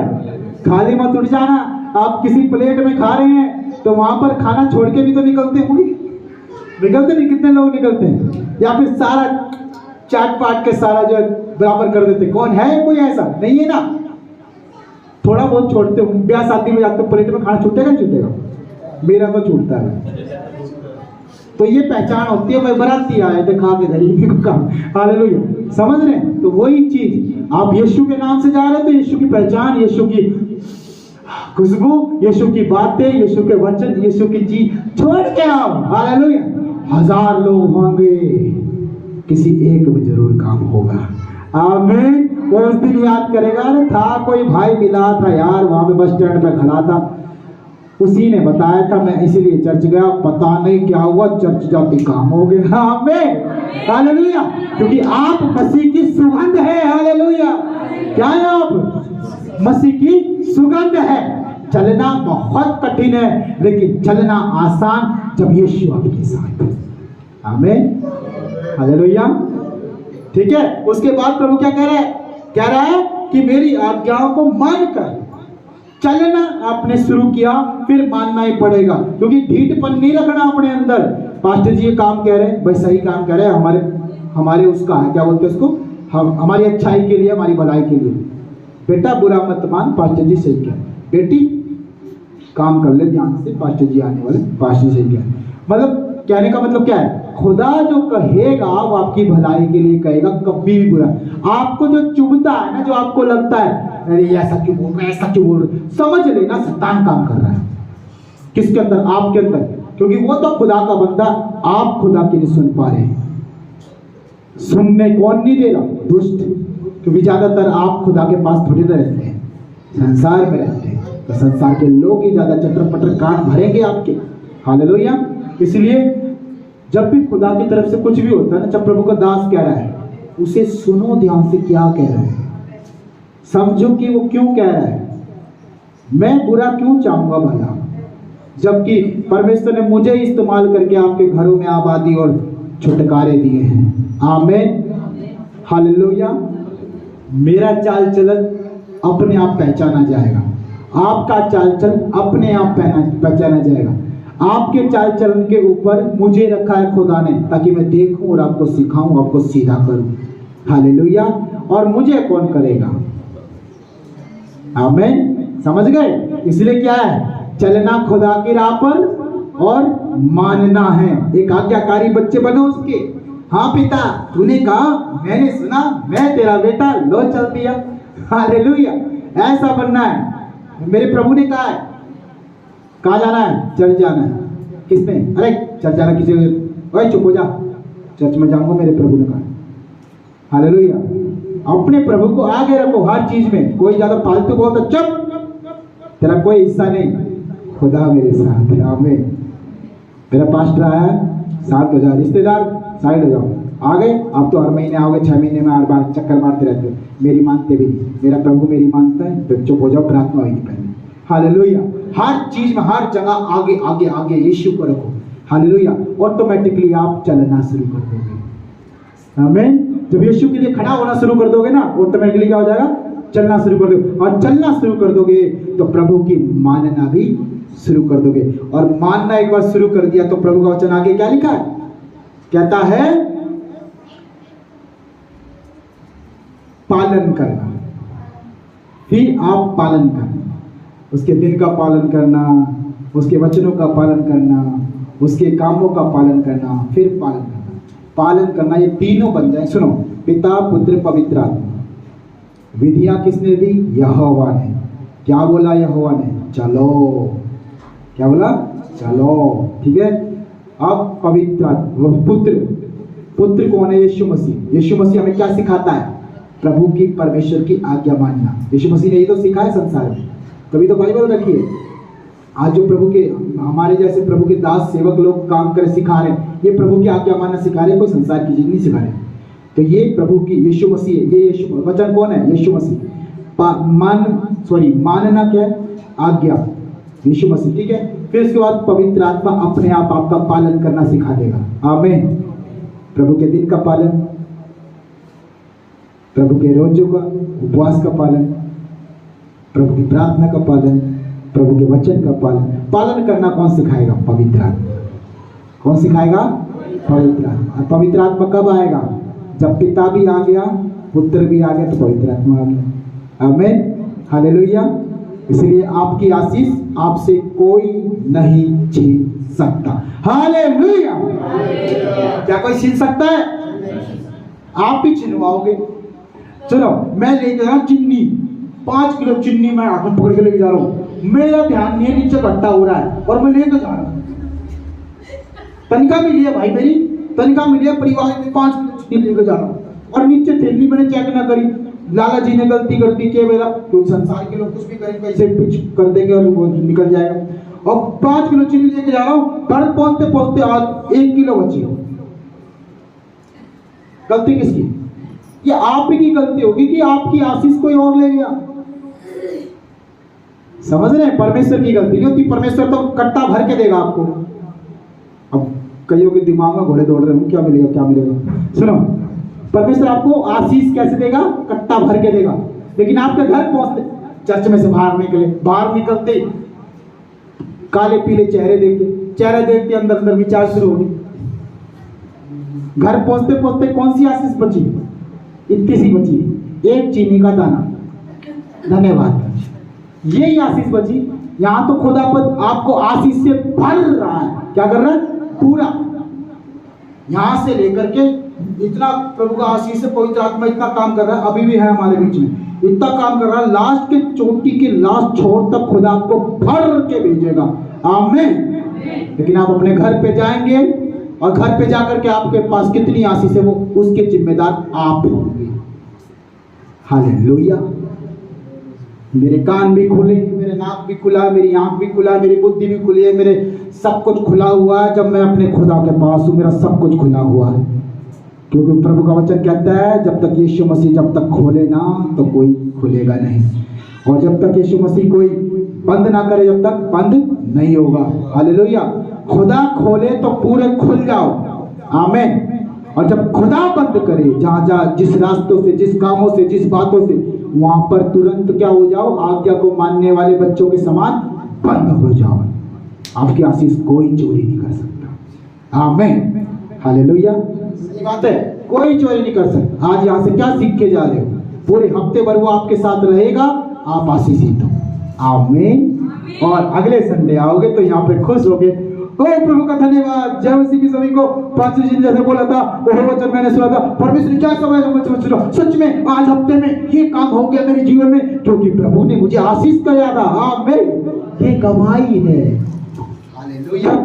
A: खाली मत उठ जाना। आप किसी प्लेट में खा रहे हैं तो वहां पर खाना छोड़ के भी तो निकलते होंगे, निकलते नहीं? कितने लोग निकलते हैं? या फिर सारा चाट पाट के सारा जो बराबर कर देते? कौन है? कोई ऐसा नहीं है ना। थोड़ा बहुत छोड़ते हो, ब्याह शादी में जाते हो, प्लेट में खाना छूटेगा नहीं छूटेगा? मेरा तो छूटता है। तो ये पहचान होती है, मैं बराती आए थे खा के गई काम। हालेलुया। समझ रहे? तो वही चीज, आप यीशु के नाम से जा रहे हैं तो यीशु की पहचान, यीशु की खुशबू, यीशु की बातें, यीशु के वचन, यीशु की चीज छोड़ के आओ। हालेलुया। 1000 लोग होंगे, किसी एक में जरूर काम होगा। आमीन। वो उस दिन याद करेगा, अरे था कोई भाई मिला था यार, वहां पे बस स्टैंड पे खड़ा था, उसी ने बताया था, मैं इसीलिए चर्च गया, पता नहीं क्या हुआ, चर्च जाती काम हो गया। आमीन। हालेलुया। क्योंकि आप मसीह की सुगंध है। हालेलुया। क्या है? आप मसीह की सुगंध है। चलना बहुत कठिन है, लेकिन चलना आसान जब यीशु आपके साथ है। आमीन। हालेलुया। ठीक है। उसके बाद प्रभु क्या कह रहा है? कह रहा है कि मेरी आज्ञाओं को मानकर चलना आपने शुरू किया, फिर मानना ही पड़ेगा, क्योंकि ढीठपन नहीं रखना अपने अंदर। पास्टर जी ये काम कह रहे हैं, भाई सही काम कह रहे हैं, हमारे उसका है, क्या बोलते हैं उसको, हमारी अच्छाई के लिए, हमारी भलाई के लिए। बेटा बुरा मत मान, पास्टर जी सही कह, बेटी काम कर ले ध्यान से, पास्टर जी आने वाले, पास्टर जी सही कह। मतलब कहने का मतलब क्या है? खुदा जो कहेगा वो आपकी भलाई के लिए कहेगा, कभी भी बुरा। आपको जो चुभता है ना, जो आपको लगता है अरे ऐसा क्यों बोल रहा है, ऐसा क्यों बोल रहा है, समझ लेना शैतान काम कर रहा है। किसके अंदर? आपके अंदर। क्योंकि वो तो खुदा का बंदा, आप खुदा की नहीं सुन पा रहे हैं। सुनने कौन नहीं दे रहा? दुष्ट। क्योंकि ज्यादातर आप खुदा के पास थोड़ी ना रहते हैं, संसार में रहते हैं, तो संसार के लोग ही ज्यादा चटर पटर कान भरेंगे आपके। हालेलुया। इसलिए जब भी खुदा की तरफ से कुछ भी होता है ना, जब प्रभु का दास कह रहा है, उसे सुनो ध्यान से, क्या कह रहा है, समझो कि वो क्यों कह रहा है। मैं बुरा क्यों चाहूंगा भला, जबकि परमेश्वर ने मुझे इस्तेमाल करके आपके घरों में आबादी और छुटकारे दिए हैं। आमीन। हालेलुया। मेरा चाल चलन अपने आप पहचाना जाएगा, आपका चाल चलन अपने आप पहचाना जाएगा। आपके चाल चलन के ऊपर मुझे रखा है खुदा ने, ताकि मैं देखूं और आपको सिखाऊं, आपको सीधा करूं। हालेलुया। और मुझे कौन करेगा? आमीन। समझ गए? इसलिए क्या है? चलना खुदा की राह पर और मानना है। एक आज्ञाकारी बच्चे बनो उसके। हाँ पिता, तूने कहा, मैंने सुना, मैं तेरा बेटा, लो चल दिया। हालेलुया। ऐसा बनना है। मेरे प्रभु ने कहा है, कहाँ जाना है? चर्च जाना है। किसने? अरे चर्च जाना किसी, ओए चुप हो जा, चर्च में जाऊंगा, मेरे प्रभु ने कहा। हालेलुया। अपने प्रभु को आगे रखो हर चीज में। कोई ज्यादा फालतू बोलता, चुप, तेरा कोई हिस्सा नहीं, खुदा मेरे साथ है। आमीन। मेरा पास्टर आया, 7,000 रिश्तेदार साइड हो जाओ, आ गए। आप तो हर महीने आओगे, 6 महीने में हर बार चक्कर मारते रहते हो, मेरी मानते भी नहीं। मेरा प्रभु मेरी मानता है, तो चुप हो जाओ, प्रार्थना होगी पहले। हालेलुया। हर चीज में, हर जगह आगे आगे आगे यीशु को रखो। हालेलुया। ऑटोमेटिकली आप चलना शुरू कर दोगे। आमीन। जब यीशु के लिए खड़ा होना शुरू कर दोगे ना, ऑटोमेटिकली क्या हो जाएगा? चलना शुरू कर दोगे। और चलना शुरू कर दोगे तो प्रभु की मानना भी शुरू कर दोगे। और मानना एक बार शुरू कर दिया तो प्रभु का वचन आगे क्या लिखा है? कहता है पालन करना। फिर आप पालन करना, उसके दिन का पालन करना, उसके वचनों का पालन करना, उसके कामों का पालन करना, फिर पालन करना। पालन करना, ये तीनों बन जाए। सुनो, पिता पुत्र पवित्र आत्मा। विधियां किसने दी? यहोवा ने। क्या बोला यहोवा ने? चलो। क्या बोला? चलो। ठीक है। अब पवित्र आत्मा, पुत्र, पुत्र कौन है? यीशु मसीह। यीशु मसीह हमें क्या सिखाता है? प्रभु की, परमेश्वर की आज्ञा मानना। यीशु मसीह ने ये तो सिखाया संसार में, तभी तो बाइबल रखी है। आज जो प्रभु के, हमारे जैसे प्रभु के दास सेवक लोग काम कर सिखा रहे हैं, ये प्रभु की आज्ञा मानना सिखा रहे हैं, कोई संसार की चीज नहीं सिखा रहे। तो ये प्रभु की यीशु मसीह है। ये यीशु वचन कौन है? यीशु मसीह। मानना क्या है? आज्ञा, यीशु मसीह, ठीक है। फिर उसके बाद पवित्र आत्मा अपने आप आपका पालन करना सिखा देगा। आमीन। प्रभु के दिन का पालन, प्रभु के रोजों का उपवास का पालन, प्रभु की प्रार्थना का पालन, प्रभु के वचन का पालन करना कौन सिखाएगा? पवित्र आत्मा। कौन सिखाएगा? पवित्र आत्मा। और पवित्र आत्मा कब आएगा? जब पिता भी आ गया, पुत्र भी आ गया, तो पवित्र आत्मा आ गया। आमीन, हालेलुया। इसलिए आपकी आशीष आपसे कोई नहीं छीन सकता। हालेलुया। क्या कोई छीन सकता है? आप भी छिनवाओगे। चलो, मैं लेके जा रहा हूं चिन्नी, 5 किलो चिन्नी मैं हाथ में पकड़ के लेके जा रहा हूं। मेरा ध्यान नहीं है, नीचे घट्टा हो रहा है और मैं लेके जा रहा हूं। तनखा मिली है भाई, मेरी तनखा मिली है, परिवार में 5 किलो चिन्नी लेके जा रहा हूं और नीचे थैली मैंने चेक ना करी। लाला जी ने गलती कर दी कि मेरा, क्योंकि संसार के लोग कुछ भी करेंगे, कैसे पिच कर देंगे और वो निकल जाएगा। और 5 किलो चीनी लेके जा रहा हूँ, घर पहुंचते पहुंचते आज 1 किलो बची। गलती किसकी? ये आप ही की गलती होगी कि आपकी आशीष कोई और ले गया। समझ रहे हैं? परमेश्वर की गलती नहीं होती, परमेश्वर तो कट्टा भर के देगा आपको। अब कईयों के दिमाग में घोड़े दौड़ रहे हैं, क्या मिलेगा क्या मिलेगा। सुनो, परमेश्वर आपको आशीष कैसे देगा? कट्टा भर के देगा। लेकिन आपके घर पहुंचते, चर्च में से बाहर निकलते काले पीले चेहरे देखते अंदर अंदर विचार शुरू हो गई। घर पहुंचते पहुंचते कौन सी आशीष बची? इतनी सी बची, 1 चीनी का दाना। धन्यवाद, यही आशीष बची। यहां तो खुदापद आपको आशीष से भर रहा है। क्या कर रहा है? पूरा, यहां से लेकर के इतना प्रभु का आशीष से पवित्र आत्मा इतना काम कर रहा है, अभी भी है हमारे बीच में, इतना काम कर रहा है। लास्ट के चोटी के लास्ट छोर तक खुदा आपको भर के भेजेगा। आमीन। लेकिन आप अपने घर पे जाएंगे और घर पे जाकर के आपके पास कितनी आशीष है, वो उसके जिम्मेदार आप होंगे। हालेलुया। मेरे कान भी खुले, मेरे नाक भी खुला, मेरी आंख भी खुला, मेरी बुद्धि भी खुली है, मेरे सब कुछ खुला हुआ है। जब मैं अपने खुदा के पास हूं, मेरा सब कुछ खुला हुआ है। क्योंकि प्रभु का वचन कहता है, जब तक यीशु मसीह जब तक खोले ना, तो कोई खुलेगा नहीं। और जब तक यीशु मसीह कोई बंद ना करे, जब तक बंद नहीं होगा। हालेलुया। खुदा खोले तो पूरे खुल जाओ। आमीन। और जब खुदा बंद करे, जहां जिस रास्तों से, जिस कामों से, जिस बातों से, वहां पर तुरंत क्या हो जाओ? आज्ञा को मानने वाले बच्चों के समान बंद हो जाओ। आपकी आशीष कोई चोरी नहीं कर सकता। आमीन, हालेलुया। सही बात है, कोई चोरी नहीं कर सकता। आज यहाँ से क्या सीख के जा रहे हो? पूरे हफ्ते भर वो आपके साथ रहेगा, आप आशीषित हो। आमीन। और अगले संडे आओगे तो यहाँ पे खुश होगे। ओ प्रभु का धन्यवाद। जय मसीह की सभी को। पांच दिन जैसे बोला था, वो वचन मैंने सुना था, परमेश्वर क्या समय सुना, सच में आज हफ्ते में ये काम हो गया मेरे जीवन में, क्योंकि प्रभु ने मुझे आशीष दिया था। आमीन। ये कमाई है। हालेलुया।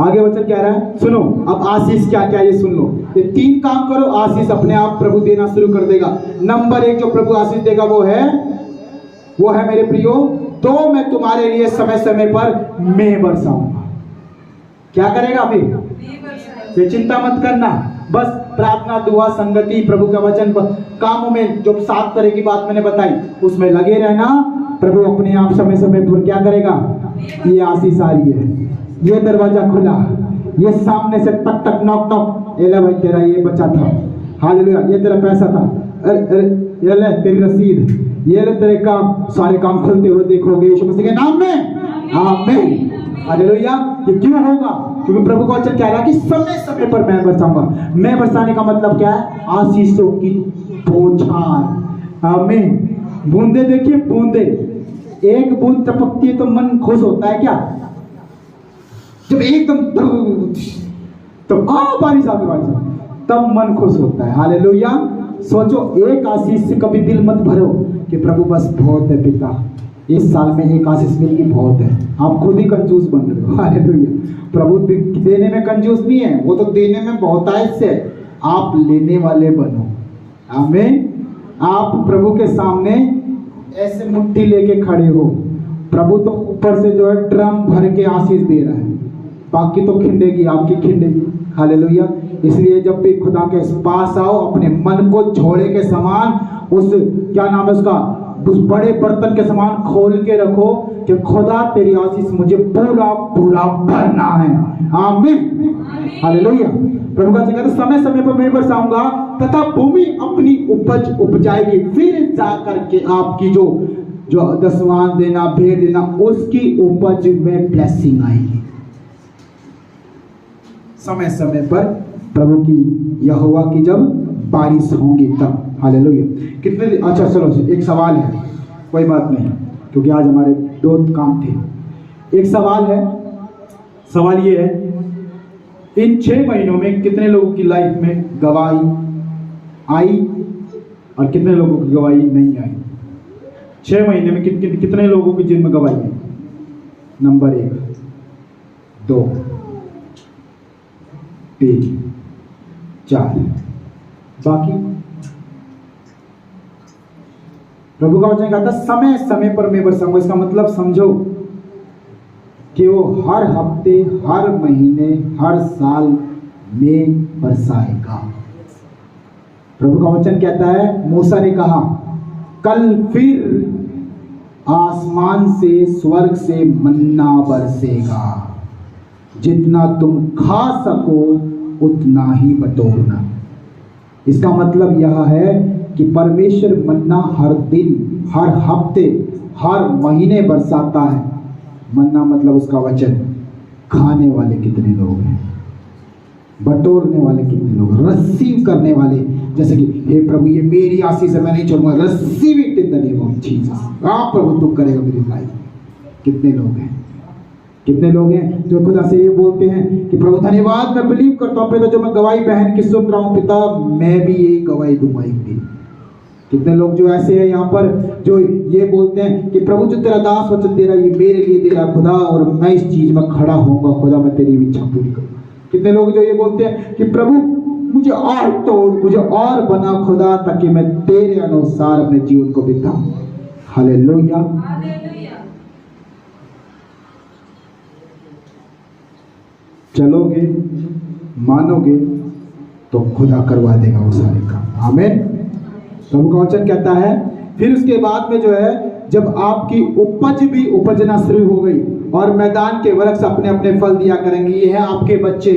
A: आगे वचन कह रहा है, सुनो अब आशीष क्या क्या, ये सुन लो। ये 3 काम करो, आशीष अपने आप प्रभु देना शुरू कर देगा। नंबर 1 जो प्रभु आशीष देगा वो है मेरे प्रियो, तो मैं तुम्हारे लिए समय समय पर मैं बरसाऊंगा। क्या करेगा फिर? ये चिंता मत करना, बस प्रार्थना, दुआ, संगति, प्रभु का वचन, कामों में जो 7 तरह की बात मैंने बताई उसमें लगे रहना। प्रभु अपने आप समय समय पर क्या करेगा? ये आशीष आ रही है, ये दरवाजा खुला, ये सामने से टक टक नॉक नॉक, ये ले भाई तेरा ये बचा था, हालेलुया, ये तेरा पैसा था, अरे ये ले तेरी रसीद, ये ले तेरे काम, सारे काम खुलते हुए देखोगे यीशु मसीह के नाम में। आमीन, हालेलुया। ये क्यों होगा? क्योंकि प्रभु का वचन कह रहा है कि समय समय पर मैं बरसाऊंगा। मैं बरसाने का मतलब क्या है? आशीषों की बौछार। आमीन। बूंदे देखिए, बूंदे, एक बूंद टपकती है तो मन खुश होता है क्या? जब एकदम तो बारिश आ गई, तब मन खुश होता है। हालेलुया। सोचो, एक आशीष से कभी दिल मत भरो कि प्रभु बस बहुत है पिता, इस साल में एक आशीष मिल गई बहुत है। आप खुद ही कंजूस बन रहे हो। हालेलुया। प्रभु देने में कंजूस नहीं है, वो तो देने में बहुत आयस है। आप लेने वाले बनो। आमीन। आप प्रभु के सामने ऐसे मुट्ठी लेके खड़े हो, प्रभु तो ऊपर से जो है ड्रम भर के आशीष दे रहा है, बाकी तो खिंडेगी, आपकी खिंडेगी। हालेलुया। इसलिए जब भी खुदा के पास आओ, अपने मन को झोले के समान, उस क्या नाम है उसका, उस बड़े बर्तन के समान खोल के रखो कि खुदा तेरी आशीष मुझे पूरा पूरा भरना है। आमीन, हालेलुया। प्रभु का कहते समय समय पर मैं बरसाऊंगा तथा भूमि अपनी उपज उपजाएगी, फिर जा करके आपकी जो दसवां देना, भेड़ देना, उसकी उपज में ब्लेसिंग आएगी। समय समय पर प्रभु की, यहोवा की जब बारिश होंगी तब। हालेलुया। कितने, अच्छा चलो एक सवाल है, कोई बात नहीं क्योंकि आज हमारे 2 काम थे। एक सवाल है, सवाल ये है, इन 6 महीनों में कितने लोगों की लाइफ में गवाही आई और कितने लोगों की गवाही नहीं आई? 6 महीने में कितने लोगों की जिनमें गवाही है? नंबर 1, 2, 3, 4, बाकी प्रभु का वचन कहता है समय समय पर मैं बरसाऊंगा। इसका मतलब समझो कि वो हर हफ्ते, हर महीने, हर साल में बरसाएगा। प्रभु का वचन कहता है, मूसा ने कहा कल फिर आसमान से, स्वर्ग से मन्ना बरसेगा, जितना तुम खा सको उतना ही बटोरना। इसका मतलब यह है कि परमेश्वर मन्ना हर दिन, हर हफ्ते, हर महीने बरसाता है। मन्ना मतलब उसका वचन। खाने वाले कितने लोग हैं? बटोरने वाले कितने लोग? रिसीव करने वाले, जैसे कि हे प्रभु ये मेरी आशीष है, मैं नहीं छोड़ूंगा, receive it in the name of Jesus. आप प्रभु तुम करेगा मेरी लाइफ। कितने लोग हैं? कितने लोग हैं जो खुदा से ये बोलते हैं कि प्रभु धन्यवाद, मैं बिलीव करता हूँ पिता, जो मैं गवाही बहन की सुन रहा हूँ पिता, मैं भी यही गवाही दूंगा एक दिन। कितने लोग जो ऐसे हैं यहाँ पर जो ये बोलते हैं कि प्रभु जो तेरा दास वचन दे रहा है ये मेरे लिए दे रहा खुदा, और मैं इस चीज में खड़ा होऊंगा खुदा, मैं तेरी इच्छा पूरी करूँ। कितने लोग जो ये बोलते हैं कि प्रभु मुझे और तोड़, मुझे और बना खुदा, ताकि मैं तेरे अनुसार अपने जीवन को बिताऊं। हालेलुया। चलोगे, मानोगे तो खुदा करवा देगा वो सारे काम। आमीन। प्रभु का वचन कहता है फिर उसके बाद में जो है, जब आपकी उपज भी उपजना शुरू हो गई और मैदान के वृक्ष अपने अपने फल दिया करेंगे। ये है आपके बच्चे,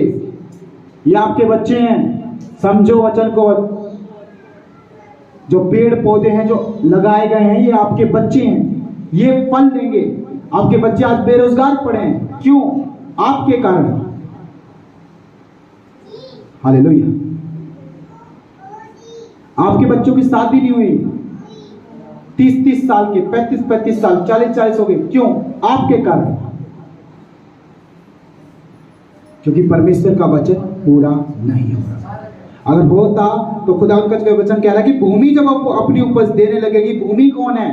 A: ये आपके बच्चे हैं। समझो वचन को, जो पेड़ पौधे हैं जो लगाए गए हैं ये आपके बच्चे हैं, ये फल देंगे। आपके बच्चे आज बेरोजगार पड़े हैं, क्यों? आपके कारण। हालेलुया। आपके बच्चों की शादी नहीं हुई, 30-30 साल के, 35-35 साल, 40-40 हो गए, क्यों? आपके कारण। क्योंकि परमेश्वर का वचन पूरा नहीं होता। अगर होता तो खुदा उनका वचन कह रहा है कि भूमि जब अपनी उपज देने लगेगी। भूमि कौन है?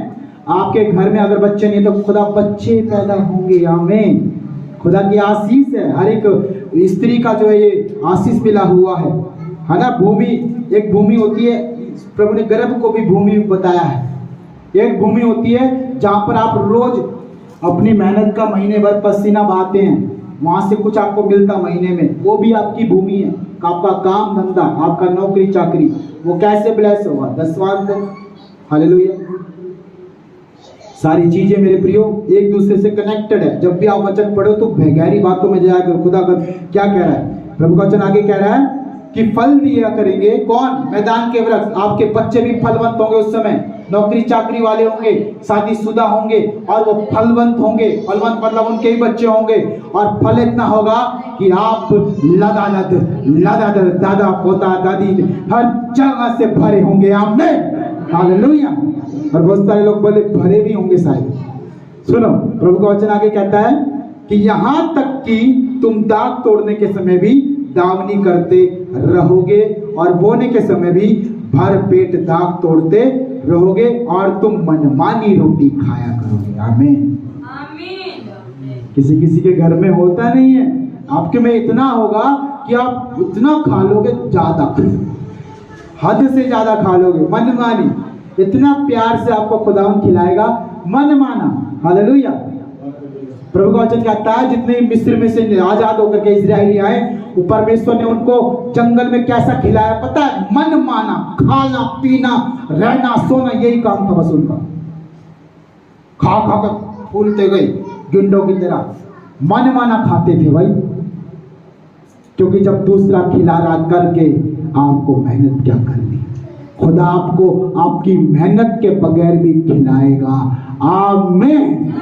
A: आपके घर में अगर बच्चे नहीं तो खुदा बच्चे पैदा होंगे। आमीन। खुदा की आशीष है, हर एक स्त्री का जो है ये आशीष मिला हुआ है ना। भूमि, एक भूमि होती है, प्रभु ने गर्भ को भी भूमि बताया है। एक भूमि होती है जहां पर आप रोज अपनी मेहनत का महीने भर पसीना बहाते हैं, वहां से कुछ आपको मिलता महीने में, वो भी आपकी भूमि है। आपका काम धंधा, आपका नौकरी चाकरी, वो कैसे ब्लेस होगा? 10वां दिन। हालेलुया। सारी चीजें मेरे प्रियो एक दूसरे से कनेक्टेड है। जब भी आप वचन पढ़ो तो गहरी बातों में जाकर खुदा का क्या कह रहा है। प्रभु का वचन आगे कह रहा है कि फल दिया करेंगे। कौन? मैदान के वृक्ष। आपके बच्चे भी फलवंत होंगे उस समय, नौकरी चाकरी वाले होंगे, शादीशुदा होंगे, और वो फलवंत होंगे। फलवंत मतलब उनके ही बच्चे होंगे, और फल इतना होगा कि आप लदादर दादा पोता दादी हर जगह से भरे होंगे। आमीन। हालेलुया। और बहुत सारे लोग बोले भरे भी होंगे शायद। सुनो, प्रभु का वचन आगे कहता है कि यहां तक कि तुम दाग तोड़ने के समय भी दावनी करते रहोगे और बोने के समय भी भर पेट दाग तोड़ते रहोगे, और तुम मनमानी रोटी खाया करोगे। आमीन। किसी किसी के घर में होता नहीं है, आपके में इतना होगा कि आप इतना खा लोगे, ज्यादा, हद से ज्यादा खा लोगे। मनमानी, इतना प्यार से आपको खुदावन खिलाएगा, मन माना। हालेलुया। प्रभु का वचन कहता है जितने मिस्र में से आजाद होकर के इजरायली आए, वो परमेश्वर ने उनको जंगल में कैसा खिलाया पता है? मन माना खाना पीना रहना सोना, यही काम था बस उनका। खा खा कर फूलते गए गुंडों की तरह, मन माना खाते थे भाई, क्योंकि जब दूसरा खिला रहा करके आपको मेहनत क्या करनी, खुदा आपको आपकी मेहनत के बगैर भी खिलाएगा। आमीन,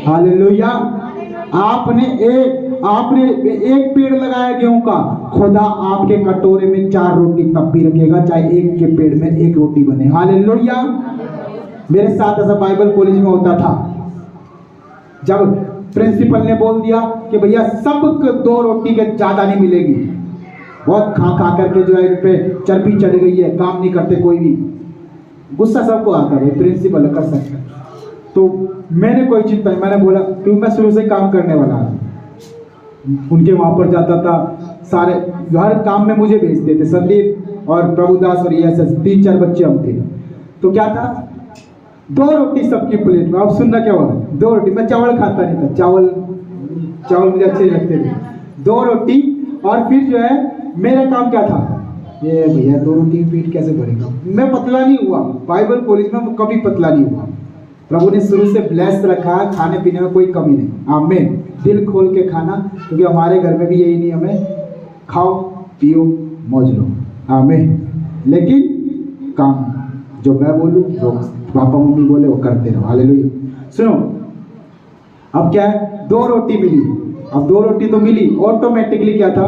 A: हालेलुया। आपने एक पेड़ लगाया गेहूं का, खुदा आपके कटोरे में 4 रोटी तब भी रखेगा, चाहे एक के पेड़ में 1 रोटी बने। हालेलुया। मेरे साथ ऐसा बाइबल कॉलेज में होता था, जब प्रिंसिपल ने बोल दिया कि भैया सबको 2 रोटी के ज्यादा नहीं मिलेगी, बहुत खा खा करके जो है इन पे चर्बी चढ़ गई है, काम नहीं करते कोई भी, गुस्सा सबको आता है, प्रिंसिपल कर सकता है। तो मैंने कोई चिंता नहीं, मैंने बोला क्योंकि मैं शुरू से काम करने वाला हूं, उनके वहां पर जाता था, सारे हर काम में मुझे भेजते थे, संदीप और प्रभुदास और ये ऐसे 3-4 बच्चे हम थे। तो क्या था, 2 रोटी सबकी प्लेट में। अब सुनना क्या हुआ, 2 रोटी, मैं चावल खाता नहीं था, चावल मुझे अच्छे लगते थे, 2 रोटी। और फिर जो है मेरा काम क्या था, ये भैया 2 रोटी की पेट कैसे भरेगा। मैं पतला नहीं हुआ, बाइबल कॉलेज में कभी पतला नहीं हुआ, प्रभु ने शुरू से ब्लेस रखा, खाने पीने में कोई कमी नहीं। आमीन, दिल खोल के खाना, क्योंकि हमारे घर में भी यही नियम है, खाओ पियो मौज लो। आमीन। लेकिन काम जो मैं बोलूं, जो पापा मम्मी बोले वो करते रहो। हालेलुया। सुनो, अब क्या है, 2 रोटी मिली। अब 2 रोटी तो मिली, ऑटोमेटिकली क्या था,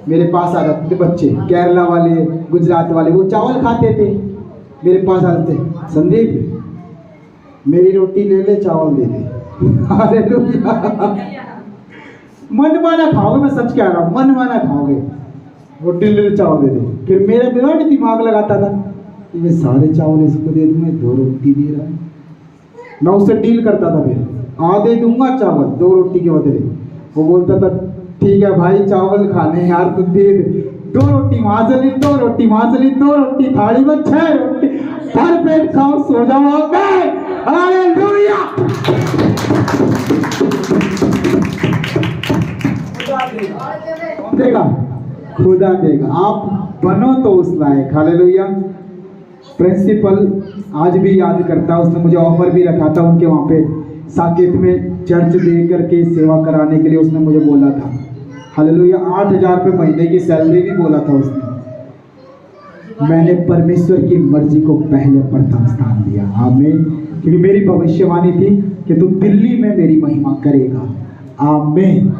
A: मेरे पास आ जाते थे बच्चे, केरला वाले गुजरात वाले, वो चावल खाते थे, मेरे पास आते थे, संदीप मेरी रोटी ले ले, चावल दे दे। हालेलुया। मन माना खाओगे, मैं सच कह रहा हूँ, मन माना खाओगे, रोटी ले ले चावल दे दे। फिर मेरे बिना भी दिमाग लगाता था, ये सारे चावल इसको दे दूं, मैं 2 रोटी दे रहा है। मैं उससे डील करता था, फिर आधे दूंगा चावल 2 रोटी के बदले। वो बोलता था ठीक है भाई चावल खाने यार तो दे दे, 2 रोटी वहां से ली, 2 रोटी वहां से ली, 2 रोटी थाली में 6 रोटी, भर पेट खाओ सो जाओ। हालेलुया। देगा, खुदा देगा, आप बनो तो उस लायक। हालेलुया। प्रिंसिपल आज भी याद करता, उसने मुझे ऑफर भी रखा था उनके वहाँ पे साकेत में चर्च दे करके सेवा कराने के लिए, उसने मुझे बोला था। हालेलुया। 8,000 रुपये महीने की सैलरी भी बोला था उसने। मैंने परमेश्वर की मर्जी को पहले प्रथम स्थान दिया। आमीन। क्योंकि मेरी भविष्यवाणी थी कि तू दिल्ली में मेरी महिमा करेगा। आमीन।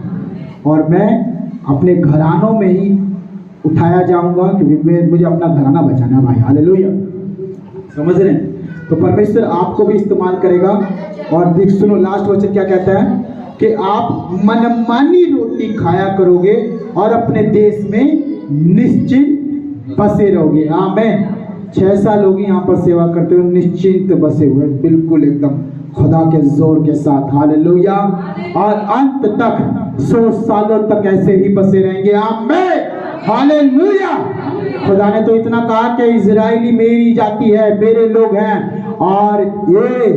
A: और मैं अपने घरानों में ही उठाया जाऊंगा, क्योंकि मुझे अपना घराना बचाना भाई। हालेलुया। समझ रहे हैं? तो परमेश्वर आपको भी इस्तेमाल करेगा। और देख सुनो, लास्ट वचन क्या कहता है कि आप मनमानी रोटी खाया करोगे और अपने देश में निश्चिंत बसे रहोगे। आमीन। 6 साल होगी यहाँ पर सेवा करते हुए, निश्चिंत बसे हुए, बिल्कुल एकदम खुदा के जोर के साथ। हालेलुया। और अंत तक 100 सालों तक ऐसे ही बसे रहेंगे। आमीन। हालेलुया। खुदा ने तो इतना कहा कि इजराइली मेरी जाति है, मेरे लोग हैं, और ये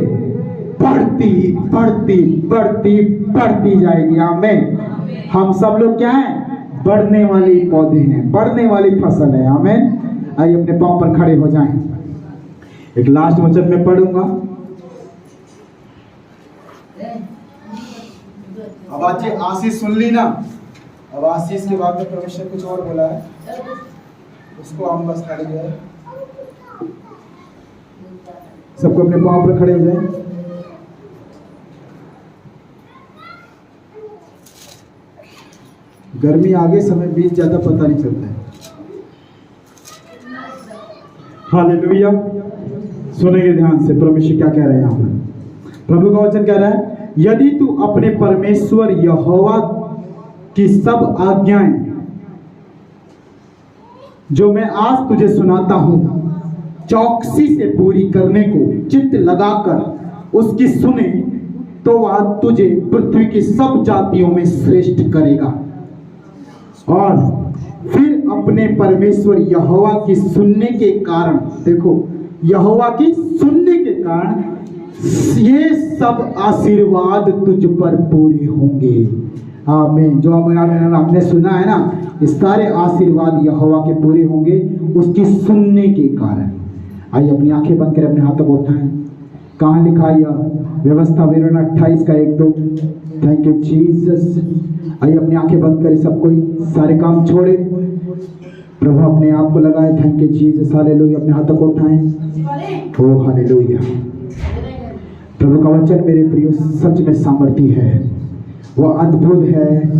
A: बढ़ती बढ़ती बढ़ती बढ़ती जाएगी। आमीन। हम सब लोग क्या हैं? बढ़ने वाले पौधे हैं, बढ़ने वाली फसल है। आमीन। आइए अपने पांव पर खड़े हो जाएं। एक लास्ट वचन में पढ़ूंगा। अब आज आशीष सुन ली ना, अब आशीष के बाद में परमेश्वर कुछ और बोला है, उसको हम बस खड़े जो है, सबको अपने पांव पर खड़े हो जाएं। गर्मी आगे, समय बीत ज्यादा पता नहीं चलता है। हालेलुया। सुनेंगे ध्यान से परमेश्वर क्या कह रहे हैं यहाँ पर। प्रभु का वचन कह रहा है, यदि तू अपने परमेश्वर यहोवा की सब आज्ञाएं जो मैं आज तुझे सुनाता हूं चौकसी से पूरी करने को चित्त लगाकर उसकी सुने, तो वह तुझे पृथ्वी की सब जातियों में श्रेष्ठ करेगा। और फिर अपने परमेश्वर यहोवा की सुनने के कारण, देखो, यहोवा की सुनने के कारण ये सब आशीर्वाद तुझ पर पूरे होंगे। आमीन। जो हमने सुना है ना, ये सारे आशीर्वाद यहोवा के पूरे होंगे उसकी सुनने के कारण। आइए अपनी आंखें बंद करें, अपने हाथों को उठाएं। कहाँ लिखा यह व्यवस्था, विवरण 28 का 1-2। Thank you Jesus. आइए अपनी आंखें बंद करें, सब कोई सारे काम छोड़े, प्रभु अपने आप को लगाए। Thank you Jesus, hallelujah. अपने हाथों को उठाएं। ओ हालेलुया। प्रभु का वचन मेरे प्रियो सच में सामर्थी है, वो अद्भुत है,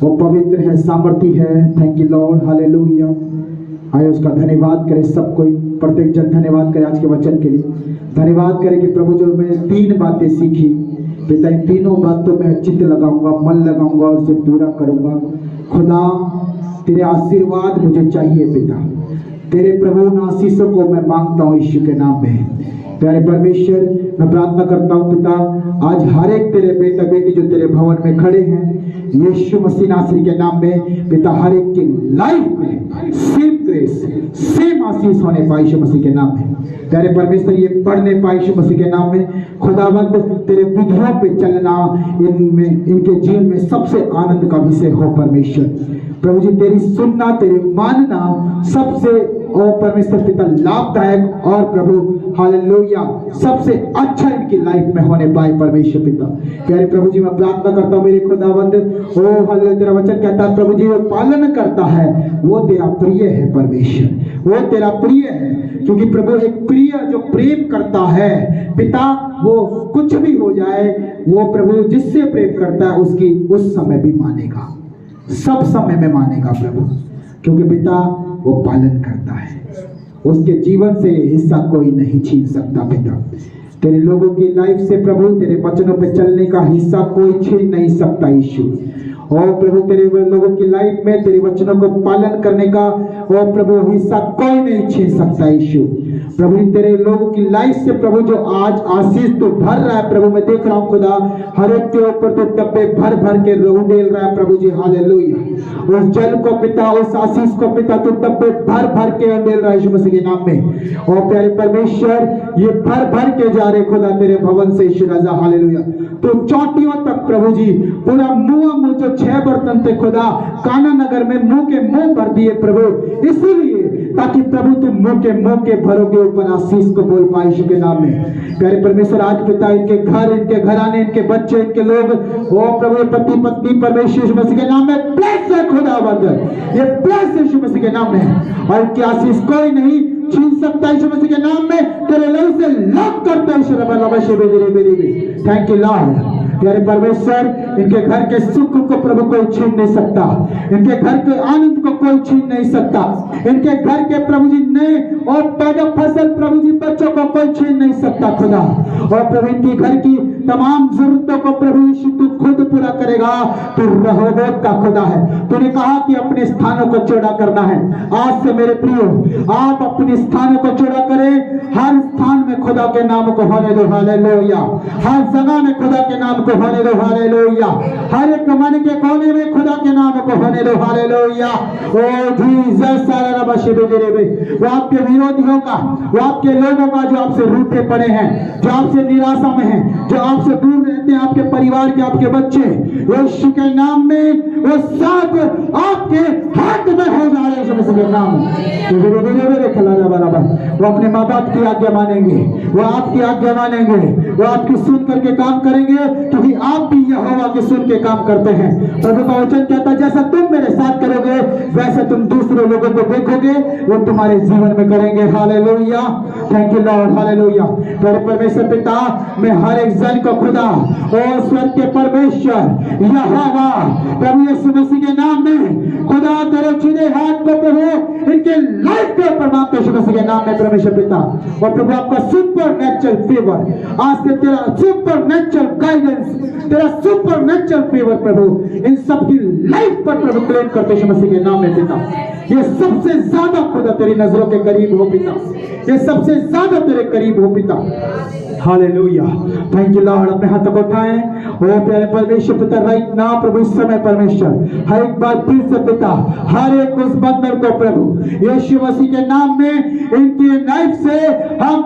A: वो पवित्र है, सामर्थी है। Thank you Lord, hallelujah. आइए उसका धन्यवाद करें सब कोई, प्रत्येक जन धन्यवाद करे आज के वचन के लिए। धन्यवाद करें कि प्रभु जो मैंने 3 बातें सीखी, पिता इन तीनों बातों में चित्त लगाऊंगा, मन लगाऊंगा और उसे पूरा करूंगा। खुदा तेरे आशीर्वाद मुझे चाहिए पिता, तेरे प्रभु उन आशीषों को मैं मांगता हूँ यीशु के नाम में। प्यारे परमेश्वर, मैं प्रार्थना करता हूँ पिता, आज हर एक तेरे बेटा बेटी जो तेरे भवन में खड़े हैं, यीशु मसीह नासरी के नाम में पिता, हर एक की लाइफ में सेम ग्रेस, सेम आशीष होने पाए यीशु मसीह के नाम में। प्यारे परमेश्वर, ये पढ़ने पाए यीशु मसीह के नाम में। खुदावंद तेरे विधियों पे चलना इनमें, इनके जीवन में सबसे आनंद का विषय हो परमेश्वर। प्रभु जी तेरी सुनना, तेरी मानना सबसे और परमेश्वर पिता लाभदायक और प्रभु हालेलुया सबसे अच्छा इनकी लाइफ में होने पाए परमेश्वर पिता। प्यारे प्रभु जी मैं प्रार्थना करता हूँ मेरे खुदावंद, ओ हालेलुया तेरा वचन कहता है प्रभु जी वो पालन करता है वो तेरा प्रिय है परमेश्वर, वो तेरा प्रिय है। क्योंकि प्रभु एक प्रिय जो प्रेम करता है पिता, वो कुछ भी हो जाए वो प्रभु जिससे प्रेम करता है उसकी उस समय भी मानेगा, सब समय में मानेगा प्रभु, क्योंकि पिता वो पालन करता है, उसके जीवन से हिस्सा कोई नहीं छीन सकता पिता। तेरे लोगों की लाइफ से प्रभु तेरे वचनों पे चलने का हिस्सा कोई छीन नहीं सकता यीशु। और प्रभु तेरे लोगों की लाइफ में तेरे वचनों को पालन करने का और प्रभु हिस्सा कोई नहीं छीन सकता यीशु। प्रभु तेरे लोगों की लाइफ से प्रभु जो आज आशीष तो भर रहा है प्रभु, मैं देख रहा हूँ खुदा हर एक के ऊपर तो डब्बे भर भर के उड़ेल रहा है प्रभु जी, हालेलुया। उस जल को पिता, उस आशीष को पिता तो डब्बे भर भर के उड़ेल रहा है यीशु मसीह के नाम में। और प्यारे परमेश्वर ये भर भर के जा रहे खुदा तेरे भवन से यीशु राजा, हालेलुया। तो चोटियों तक प्रभु जी पूरा मुंह जो 6 बर्तन थे खुदा काना नगर में मुंह के मुंह भर दिए प्रभु, इसीलिए ताकि प्रभु तुम मुंह के भरों के ऊपर आशीष को बोल पाए यीशु के नाम में। प्यारे परमेश्वर आज पिता इनके घर, इनके घराने, इनके बच्चे, इनके लोग, ओ प्रभु पति पत्नी परमेश्वर यीशु मसीह के नाम में ब्लेस है खुदावंद, ये ब्लेस यीशु मसीह के नाम में। और इनकी आशीष कोई नहीं छीन सकता यीशु मसीह के नाम में। तेरे लहू से लॉक करता है यीशु। Thank you Lord. प्यारे परमेश्वर इनके घर के सुख को प्रभु कोई छीन नहीं सकता, इनके घर के आनंद को कोई छीन नहीं सकता, इनके घर के प्रभु जी नए और पैदा फसल प्रभु जी बच्चों को कोई छीन नहीं सकता खुदा। और प्रभु इनकी घर की तमाम जरूरतों को प्रभु यीशु तू खुद पूरा करेगा, तू रहोबोत का खुदा है। तूने कहा कि अपने स्थानों को चौड़ा करना है। आज से मेरे प्रियो आप अपने स्थानों को चौड़ा करें, हर स्थान में खुदा के नाम को होने दो, हालेलुया। हर जगह में खुदा के नाम को होने दो, हालेलुया। हर एक मन के कोने में खुदा के नाम को होने दो, हालेलुया। ओ जीसस वो आपके विरोधियों का, वो आपके लोगों का जो आपसे रूठे पड़े हैं, जो आपसे निराशा में हैं, जो आपसे दूर रहते हैं, आपके परिवार के, आपके बच्चे, यीशु के नाम में वो सब आपके हाथ में हो जा रहे हैं के नाम में। वो अपने माँ बाप की आज्ञा मानेंगे, वो आपकी आज्ञा मानेंगे, वो आपकी सुन करके काम करेंगे, क्योंकि आप भी यहोवा की सुन के काम करते हैं। प्रभु का वचन कहता है जैसा तुम मेरे साथ करोगे वैसे तुम दूसरे लोगों को देखोगे, वो तुम्हारे जीवन में करेंगे, hallelujah. Thank you Lord, hallelujah. परमेश्वर पिता मैं हर एक जन को खुदा और स्वर्ग के परमेश्वर यहोवा प्रभु यीशु मसीह के नाम में खुदा तेरे चुने हाथ को प्रभु इनके लाइफ पे प्रणाम यीशु मसीह के नाम में परमेश्वर पिता। और प्रभु आपका सुपर नेचुरल फेवर, आज से तेरा सुपर नेचुरल गाइडेंस, तेरा सुपर नेचुरल फेवर प्रभु इन सबकी लाइफ पर प्रभु क्लेम करते यीशु मसीह के नाम में पिता। ये सबसे ज्यादा खुदा तेरी नजरों के करीब हो पिता, ये सबसे ज्यादा तेरे करीब हो पिता, हालेलुया। Thank you Lord. अपने हाथों को उठाएं। ओ प्यारे परमेश्वर पिता राइट नाउ प्रभु इस समय परमेश्वर हर एक बार फिर से पिता हर एक उस बंदर को प्रभु यीशु मसीह के नाम में इनकी लाइफ से हम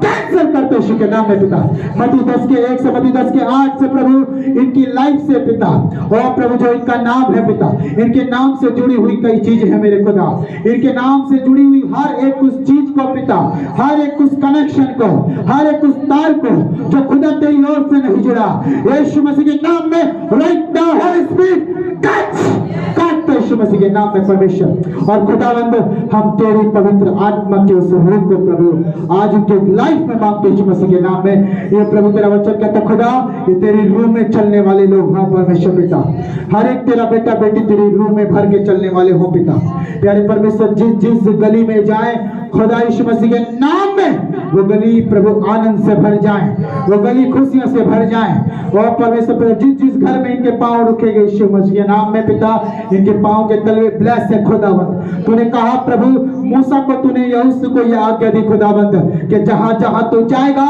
A: कैंसिल करते यीशु के नाम में पिता। मत्ती 10:1 से मत्ती 10:8 से प्रभु इनकी लाइफ से पिता, और प्रभु जो इनका नाम है पिता, इनके नाम से जुड़ी हुई कई चीजें हैं मेरे खुदा, इनके नाम से जुड़ी हुई हर एक उस चीज को पिता, हर एक उस कनेक्शन को, हर एक उस तार को जो खुदा तेरी ओर से नहीं जुड़ा, यीशु मसीह के नाम में राइट नाउ हॉली स्पिरिट काट यीशु मसीह के नाम में परमेश्वर। और खुदावंद हम तेरी पवित्र आत्मा के उस रूह को प्रभु आज उनके लाइफ में मांगते यीशु मसीह के नाम में। ये प्रभु तेरा वचन कहता खुदा, ये तेरी रूह में चलने वाले लोग हाँ परमेश्वर पिता, हर एक तेरा बेटा बेटी तेरी रूह में भर के चलने वाले हो पिता। प्यारे परमेश्वर, जिस जिस गली में जाए खुदा यीशु मसीह के नाम में वो गली प्रभु आनंद से भर जाए, वो गली खुशियों से भर जाए। और परमेश्वर जिस जिस घर में इनके पांव रुकेंगे यीशु मसीह के नाम में पिता, इनके पांव के तलवे ब्लेस है खुदावंद। तूने कहा प्रभु मूसा को, तूने यहोशू को यह आज्ञा दी खुदावंद कि जहां जहां तू जाएगा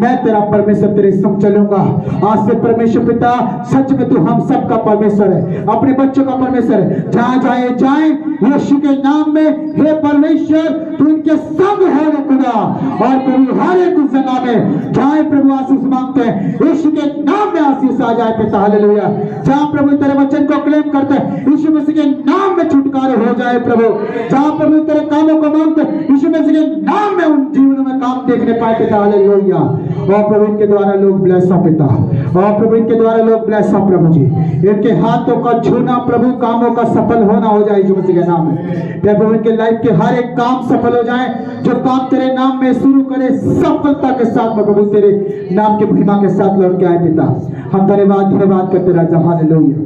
A: मैं तेरा परमेश्वर तेरे संग चलूंगा। आज से परमेश्वर पिता सच में तू हम सब का परमेश्वर है, अपने बच्चों का परमेश्वर है। जहां जाए जाए यीशु के नाम में हे परमेश्वर तू इनके संग है खुदा, और प्रभु हर एक उस जगह में जाए प्रभु आशीष मांगते हैं, यीशु के नाम में आशीष आ जाए पिता हालेलुया। जहां प्रभु तेरे वचन को क्लेम करते हैं यीशु मसीह के नाम में छुटकारा हो जाए प्रभु। जहां प्रभु तेरे कामों को मांगते हैं यीशु मसीह के नाम में उन जीवनों में काम देखने पाए पिता हालेलुया। और प्रभु इनके द्वारा लोग ब्लेस हो पिता, और प्रभु इनके द्वारा लोग ब्लेस हो प्रभु जी। इनके हाथों का छूना प्रभु कामों का सफल होना हो जाए यीशु मसीह के नाम में। प्रभु इनके लाइफ के हर एक काम सफल हो जाए, जो काम तेरे नाम में शुरू करे सफलता के साथ में प्रभु तेरे नाम की महिमा के साथ लौट के आए पिता। हम धन्यवाद करते राजा हालेलुया।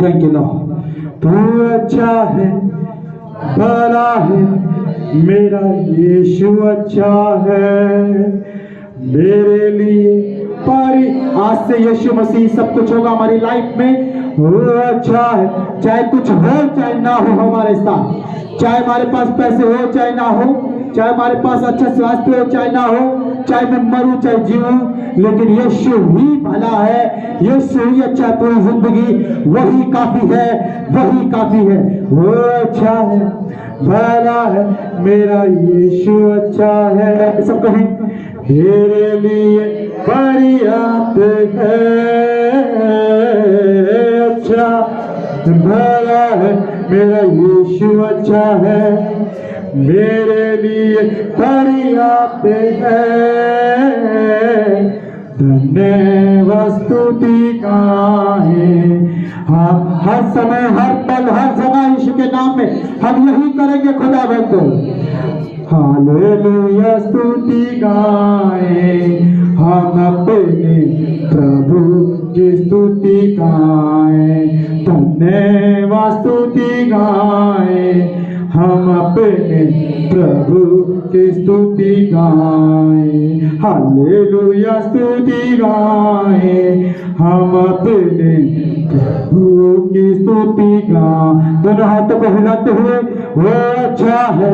A: Thank you Lord. तू अच्छा है, भला है, मेरा यीशु अच्छा है मेरे लिए पारी। आज से यीशु मसीह सब कुछ होगा हमारी लाइफ में, वो अच्छा है। चाहे कुछ हो चाहे ना हो हमारे साथ, चाहे हमारे पास पैसे हो चाहे ना हो, चाहे हमारे पास अच्छा स्वास्थ्य हो चाहे ना हो, चाहे मैं मरूं चाहे जीऊं, लेकिन यीशु ही भला है, यीशु ही अच्छा। पूरी जिंदगी वही काफी है, वही काफी है। वो अच्छा है, भला है, मेरा यीशु अच्छा है। सब कहें मेरे लिए पर्याप्त है, अच्छा भला है, मेरा यीशु अच्छा है, मेरे लिए पर्याप्त है। धन्यवाद स्तुति गाएं हम हर समय, हर पल, हर जगह यीशु के नाम में हम यही करेंगे खुदावंद। हालेलुया स्तुति गाएं हम अपने प्रभु की स्तुति गाएं, धन्यवाद स्तुति गाएं हम अपने प्रभु की स्तुति गाएं। हालेलुया स्तुति गाएं हम अपने प्रभु की स्तुति गाएं। दोनों हाथों को हिलाते हुए, वो अच्छा है,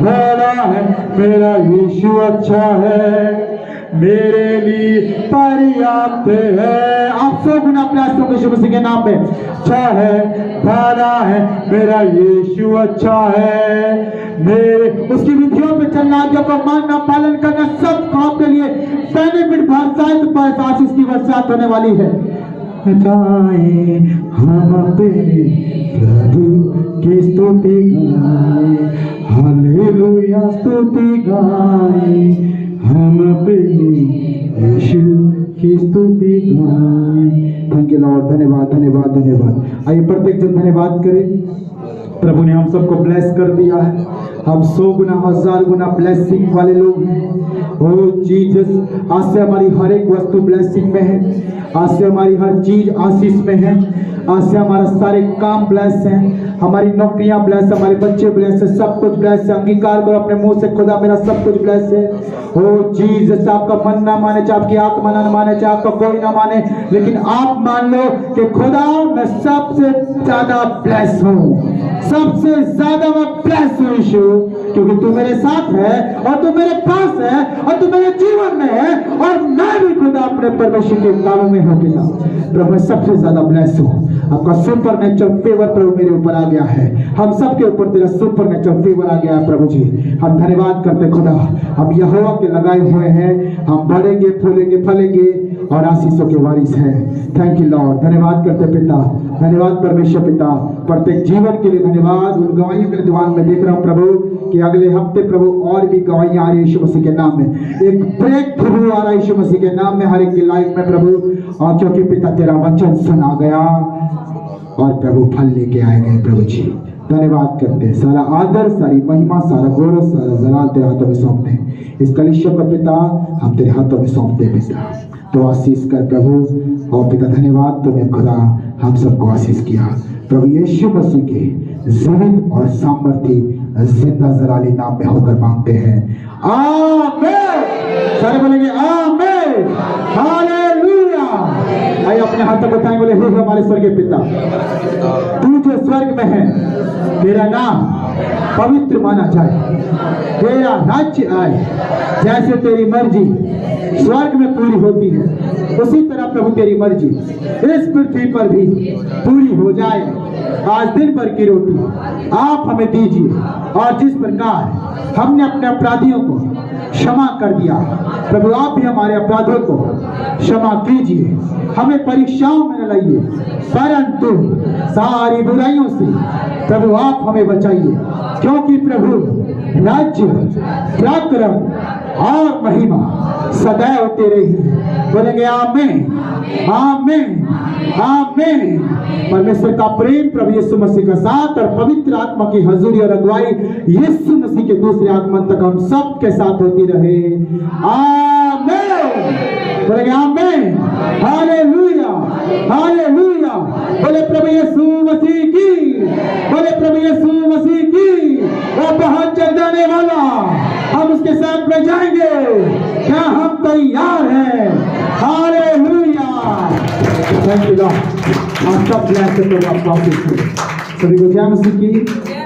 A: भला है, मेरा यीशु अच्छा है, मेरे लिए पर्याप्त है। आप सब गुना प्रयास करो यीशु मसीह के नाम में। अच्छा है, भला है, मेरा यीशु अच्छा है, मेरे उसकी विधियों पे चलना, आज्ञा को मानना, पालन करना, सब काम के लिए बेनिफिट बरसात आशीष की बरसात होने वाली है। गाएं हम अपने प्रभु की स्तुति गाएं, हालेलुया स्तुति गाएं हम अपने यीशु की स्तुति गाएं। Thank you Lord. धन्यवाद धन्यवाद धन्यवाद। आइए प्रत्येक जन धन्यवाद करें। प्रभु ने हम सबको ब्लेस कर दिया है। हम 100 गुना 1000 गुना ब्लेसिंग वाले लोग हैं। ओ जीसस, आज से हमारी हर एक वस्तु ब्लेसिंग में है, आज से हमारी हर चीज आशीष में है, आज से हमारा सारे काम ब्लेस हैं, हमारी नौकरियां ब्लेस है, हमारे बच्चे ब्लेस है, सब कुछ ब्लेस है। अंगीकार करो अपने मुंह से, खुदा मेरा सब कुछ ब्लेस है। ओ जीसस, आपका मन ना माने, चाहे आपकी आत्मा ना माने, चाहे आपका कोई ना माने, लेकिन आप मान लो कि खुदा मैं सबसे ज्यादा ब्लेस हूँ, सबसे ज्यादा मैं ब्लेस हूँ यीशु, क्योंकि तू मेरे साथ है और तू मेरे पास है और तू मेरे जीवन में है, और मैं भी खुदा अपने परमेश्वर के कामों में हूँ। प्रभु मैं सबसे ज्यादा ब्लेस हूँ। आपका सुपर नेचुरल फेवर प्रभु मेरे ऊपर आ गया है, हम सबके ऊपर तेरा सुपर नेचुरल फेवर आ गया है प्रभु जी। हम धन्यवाद करते खुदा, हम यहोवा के लगाए हुए हैं, हम बढ़ेंगे, फूलेंगे, फलेंगे और आशीषों के वारिस हैं। Thank you Lord. धन्यवाद करते पिता, धन्यवाद परमेश्वर पिता, प्रत्येक जीवन के लिए धन्यवाद। उन गवाहियों के दीवान में देख रहा हूँ प्रभु कि अगले हफ्ते प्रभु और भी गवाहियां आ रही है यीशु मसीह के नाम में, एक ब्रेक थ्रू आ रहा है यीशु मसीह के नाम में हर एक की लाइफ में प्रभु। और क्योंकि पिता तेरा वचन सुना गया और प्रभु फल लेके आएंगे प्रभु जी। धन्यवाद करते हैं, सारा आदर, सारी महिमा, सारा गौरव, सारा जलाल तेरे हाथों में सौंपते हैं। इस कलिसिया को पिता हम तेरे हाथों में सौंपते हैं पिता, तो आशीष कर प्रभु। और पिता धन्यवाद तूने खुदा हम सबको आशीष किया प्रभु यीशु मसीह के जीवित और सामर्थी जिंदा जलाली नाम में होकर मांगते हैं, आमीन। सारे बोलेंगे आमीन, हालेलुया। आइए अपने हाथों को उठाएं, बोले हे हमारे स्वर्गीय पिता, तू जो स्वर्ग में है, तेरा नाम पवित्र माना जाए, तेरा राज्य आए, जैसे तेरी मर्जी स्वर्ग में पूरी होती है उसी तरह प्रभु तेरी मर्जी इस पृथ्वी पर भी पूरी हो जाए। आज दिन भर की रोटी आप हमें दीजिए, और जिस प्रकार हमने अपने अपराधियों को क्षमा कर दिया प्रभु, आप भी हमारे अपराधों को क्षमा कीजिए। हमें परीक्षाओं में न लाइए, परंतु सारी बुराइयों से प्रभु आप हमें बचाइए, क्योंकि प्रभु राज्य, पराक्रम और महिमा सदैव तेरे ही। बोलेंगे आमीन, आमीन, आमीन। परमेश्वर का प्रेम, प्रभु यीशु मसीह का साथ और पवित्र आत्मा की हजूरी और अगुवाई यीशु मसीह के दूसरे आगमन तक हम सब के साथ होती रहे, आमीन। बोलेंगे आमीन, हालेलुया, हालेलुया। बोले प्रभु यीशु मसीह की, बोले प्रभु यीशु मसीह की। वो बहुत चल जाने वाला, हम उसके साथ में जाएंगे, क्या हम तैयार हैं? हालेलुया। Thank you Lord. आप सब ब्लेस करो, आप सभी को जय मसीह की।